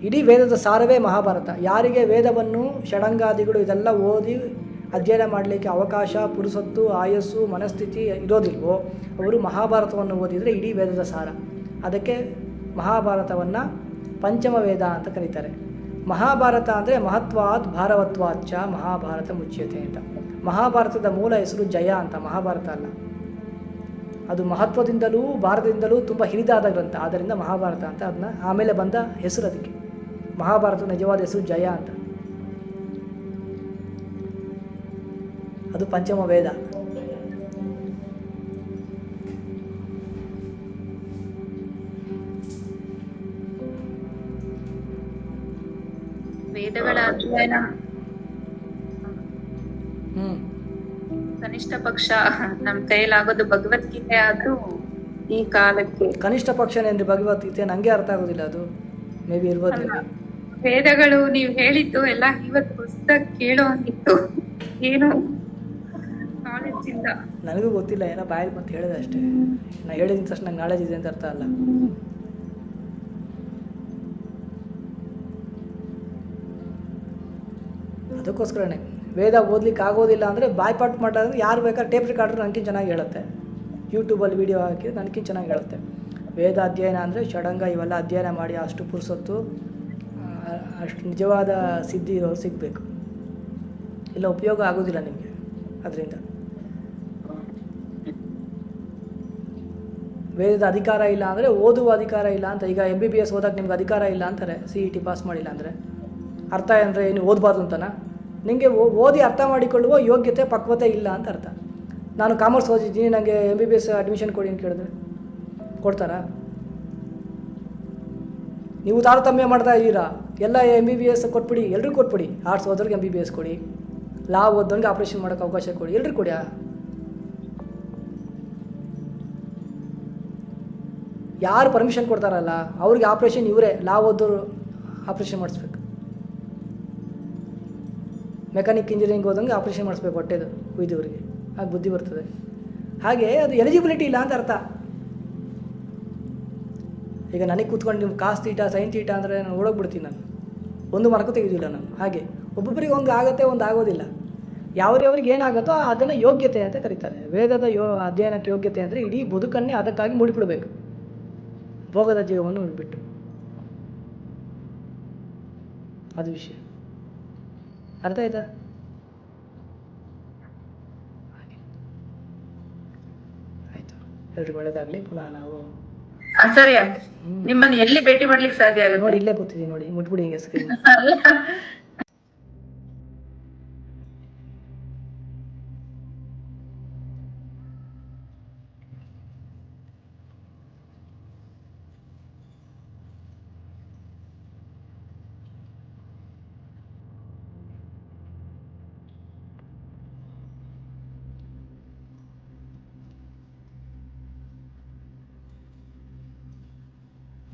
ಇಡೀ ವೇದದ ಸಾರವೇ ಮಹಾಭಾರತ. ಯಾರಿಗೆ ವೇದವನ್ನು ಷಡಂಗಾದಿಗಳು ಇದೆಲ್ಲ ಓದಿ ಅಧ್ಯಯನ ಮಾಡಲಿಕ್ಕೆ ಅವಕಾಶ, ಪುರುಸೊತ್ತು, ಆಯಸ್ಸು, ಮನಸ್ಥಿತಿ ಇರೋದಿಲ್ವೋ ಅವರು ಮಹಾಭಾರತವನ್ನು ಓದಿದರೆ ಇಡೀ ವೇದದ ಸಾರ. ಅದಕ್ಕೆ ಮಹಾಭಾರತವನ್ನು ಪಂಚಮ ವೇದ ಅಂತ ಕರೀತಾರೆ. ಮಹಾಭಾರತ ಅಂದರೆ ಮಹತ್ವಾತ್ ಭಾರವತ್ವಾಚ್ಚ ಮಹಾಭಾರತ ಮುಚ್ಯತೆ ಅಂತ. ಮಹಾಭಾರತದ ಮೂಲ ಹೆಸರು ಜಯ ಅಂತ, ಮಹಾಭಾರತ ಅಲ್ಲ. ಅದು ಮಹತ್ವದಿಂದಲೂ ಭಾರತದಿಂದಲೂ ತುಂಬ ಹಿರಿದಾದ ಗ್ರಂಥ, ಆದ್ದರಿಂದ ಮಹಾಭಾರತ ಅಂತ ಅದನ್ನ ಆಮೇಲೆ ಬಂದ ಹೆಸರು. ಅದಕ್ಕೆ ಮಹಾಭಾರತದ ನಿಜವಾದ ಹೆಸರು ಜಯ ಅಂತ. ಅದು ಪಂಚಮ ವೇದ. ವೇದಗಳ ಅಧ್ಯಯನ ಕನಿಷ್ಠ ಪಕ್ಷ ನಮ್ ಕೈಲಾಗೋದು ಭಗವದ್ಗೀತೆ ಆದ್ರೂ ಈ ಕಾಲಕ್ಕೆ ಕನಿಷ್ಠ ಪಕ್ಷನೇನ್ರಿ ಭಗವದ್ಗೀತೆ? ನಂಗೆ ಅರ್ಥ ಆಗೋದಿಲ್ಲ. ಅದು ಮೇ ಬಿ ಇರ್ಬೋದಿಲ್ಲ. ವೇದಗಳು ನೀವ್ ಹೇಳಿದ್ದು ಎಲ್ಲ ಇವತ್ತು ಪುಸ್ತಕ ಕೇಳೋ ಹಂಗಿತ್ತು, ಏನು ನಾಲೆಜ್ ಇಲ್ಲ. ನನಗೂ ಗೊತ್ತಿಲ್ಲ, ಏನೋ ಬಾಯಲ್ಲಿ ಮತ್ತೆ ಹೇಳಿದೆ ಅಷ್ಟೇ. ನಾ ಹೇಳಿದ ತಕ್ಷಣ ನಂಗೆ ನಾಲೆಜ್ ಇದೆ ಅಂತ ಅರ್ಥ ಅಲ್ಲ. ಅದಕ್ಕೋಸ್ಕರನೇ ವೇದ ಓದ್ಲಿಕ್ಕೆ ಆಗೋದಿಲ್ಲ ಅಂದರೆ ಬಾಯ್ಪಾಟ್ ಮಾಡೋದ್ರೆ ಯಾರು ಬೇಕಾದ್ರೆ ಟೇಪ್ ರೆಕಾರ್ಡ್ರು ನನಗಿಂತ ಚೆನ್ನಾಗಿ ಹೇಳುತ್ತೆ. ಯೂಟ್ಯೂಬಲ್ಲಿ ವೀಡಿಯೋ ಹಾಕಿ ನನಗಿಂತ ಚೆನ್ನಾಗಿ ಹೇಳುತ್ತೆ. ವೇದ ಅಧ್ಯಯನ ಅಂದರೆ ಷಡಂಗ ಇವೆಲ್ಲ ಅಧ್ಯಯನ ಮಾಡಿ ಅಷ್ಟು ಪುರುಸೊತ್ತು, ಅಷ್ಟು ನಿಜವಾದ ಸಿದ್ಧಿ ಇರೋರು ಸಿಗಬೇಕು. ಇಲ್ಲ ಉಪಯೋಗ ಆಗೋದಿಲ್ಲ ನಿಮಗೆ ಅದರಿಂದ. ವೇದದ ಅಧಿಕಾರ ಇಲ್ಲ ಅಂದರೆ ಓದುವ ಅಧಿಕಾರ ಇಲ್ಲ ಅಂತ. ಈಗ MBBS ಓದಕ್ಕೆ ನಿಮ್ಗೆ ಅಧಿಕಾರ ಇಲ್ಲ ಅಂತಾರೆ, CET ಪಾಸ್ ಮಾಡಿಲ್ಲ ಅಂದರೆ. ಅರ್ಥ ಅಂದರೆ ಏನು, ಓದಬಾರ್ದು ಅಂತನಾ? ನಿಮಗೆ ಓದಿ ಅರ್ಥ ಮಾಡಿಕೊಳ್ಳುವ ಯೋಗ್ಯತೆ ಪಕ್ವತೆ ಇಲ್ಲ ಅಂತ ಅರ್ಥ. ನಾನು ಕಾಮರ್ಸ್ ಓದಿದ್ದೀನಿ, ನನಗೆ MBBS ಅಡ್ಮಿಷನ್ ಕೊಡಿ ಅಂತ ಕೇಳಿದ್ರೆ ಕೊಡ್ತಾರಾ? ನೀವು ತಾರತಮ್ಯ ಮಾಡ್ತಾ ಇದ್ದೀರಾ. ಎಲ್ಲ MBBS ಕೊಟ್ಬಿಡಿ, ಎಲ್ರಿಗೂ ಕೊಟ್ಬಿಡಿ. ಆರ್ಟ್ಸ್ ಓದೋರಿಗೆ MBBS ಕೊಡಿ, ಲಾ ಓದೋರಿಗೆ ಆಪ್ರೇಷನ್ ಮಾಡೋಕ್ಕೆ ಅವಕಾಶ ಕೊಡಿ, ಎಲ್ರಿಗೂ ಕೊಡಿ. ಯಾರು ಪರ್ಮಿಷನ್ ಕೊಡ್ತಾರಲ್ಲ ಅವ್ರಿಗೆ ಆಪ್ರೇಷನ್ ಇವರೇ, ಲಾ ಓದೋರು ಆಪ್ರೇಷನ್ ಮಾಡಿಸ್ಬೇಕು. ಮೆಕ್ಯಾನಿಕ್ ಇಂಜಿನಿಯರಿಂಗ್ ಹೋದಂಗೆ ಆಪ್ರೇಷನ್ ಮಾಡಿಸ್ಬೇಕು ಹೊಟ್ಟೆದು ಕುಯ್ದವ್ರಿಗೆ, ಆಗ ಬುದ್ಧಿ ಬರ್ತದೆ. ಹಾಗೆ ಅದು ಎಲಿಜಿಬಿಲಿಟಿ ಇಲ್ಲ ಅಂತ ಅರ್ಥ. ಈಗ ನನಗೆ ಕೂತ್ಕೊಂಡು ನೀವು ಕಾಸ್ ತೀಟ ಸೈನ್ ತೀಟ ಅಂದರೆ ನಾನು ಓಡೋಗ್ಬಿಡ್ತೀನಿ. ನಾನು ಒಂದು ಮಾರ್ಕು ತೆಗೆದಿಲ್ಲ ನಾನು. ಹಾಗೆ ಒಬ್ಬೊಬ್ಬರಿಗೆ ಒಂದು ಆಗುತ್ತೆ, ಒಂದು ಆಗೋದಿಲ್ಲ. ಯಾವ್ರಿಗೆ ಏನಾಗುತ್ತೋ ಅದನ್ನು ಯೋಗ್ಯತೆ ಅಂತ ಕರೀತಾರೆ. ವೇದದ ಅಧ್ಯಯನಕ್ಕೆ ಯೋಗ್ಯತೆ ಅಂದರೆ ಇಡೀ ಬದುಕನ್ನೇ ಅದಕ್ಕಾಗಿ ಮುಡಿಬಿಡಬೇಕು, ಭೋಗದ ಜೀವವನ್ನು ಬಿಟ್ಟು. ಅದು ವಿಷಯ. ಅರ್ಥ ಆಯ್ತಾ? ಆಯ್ತು, ಎಲ್ರಿಗೂ ಒಳ್ಳೇದಾಗಲಿ. ಪುನಃ ನಾವು ಸರಿ, ನಿಮ್ಮನ್ನು ಎಲ್ಲಿ ಭೇಟಿ ಮಾಡ್ಲಿಕ್ಕೆ ಸಾಧ್ಯ ಆಗುತ್ತೆ? ನೋಡಿ, ಇಲ್ಲೇ ಕೂತಿದ್ದೀನಿ ನೋಡಿ, ಮುಟ್ಬಿಡಿ ಹಿಂಗೆ ಸ್ಕ್ರೀನ್.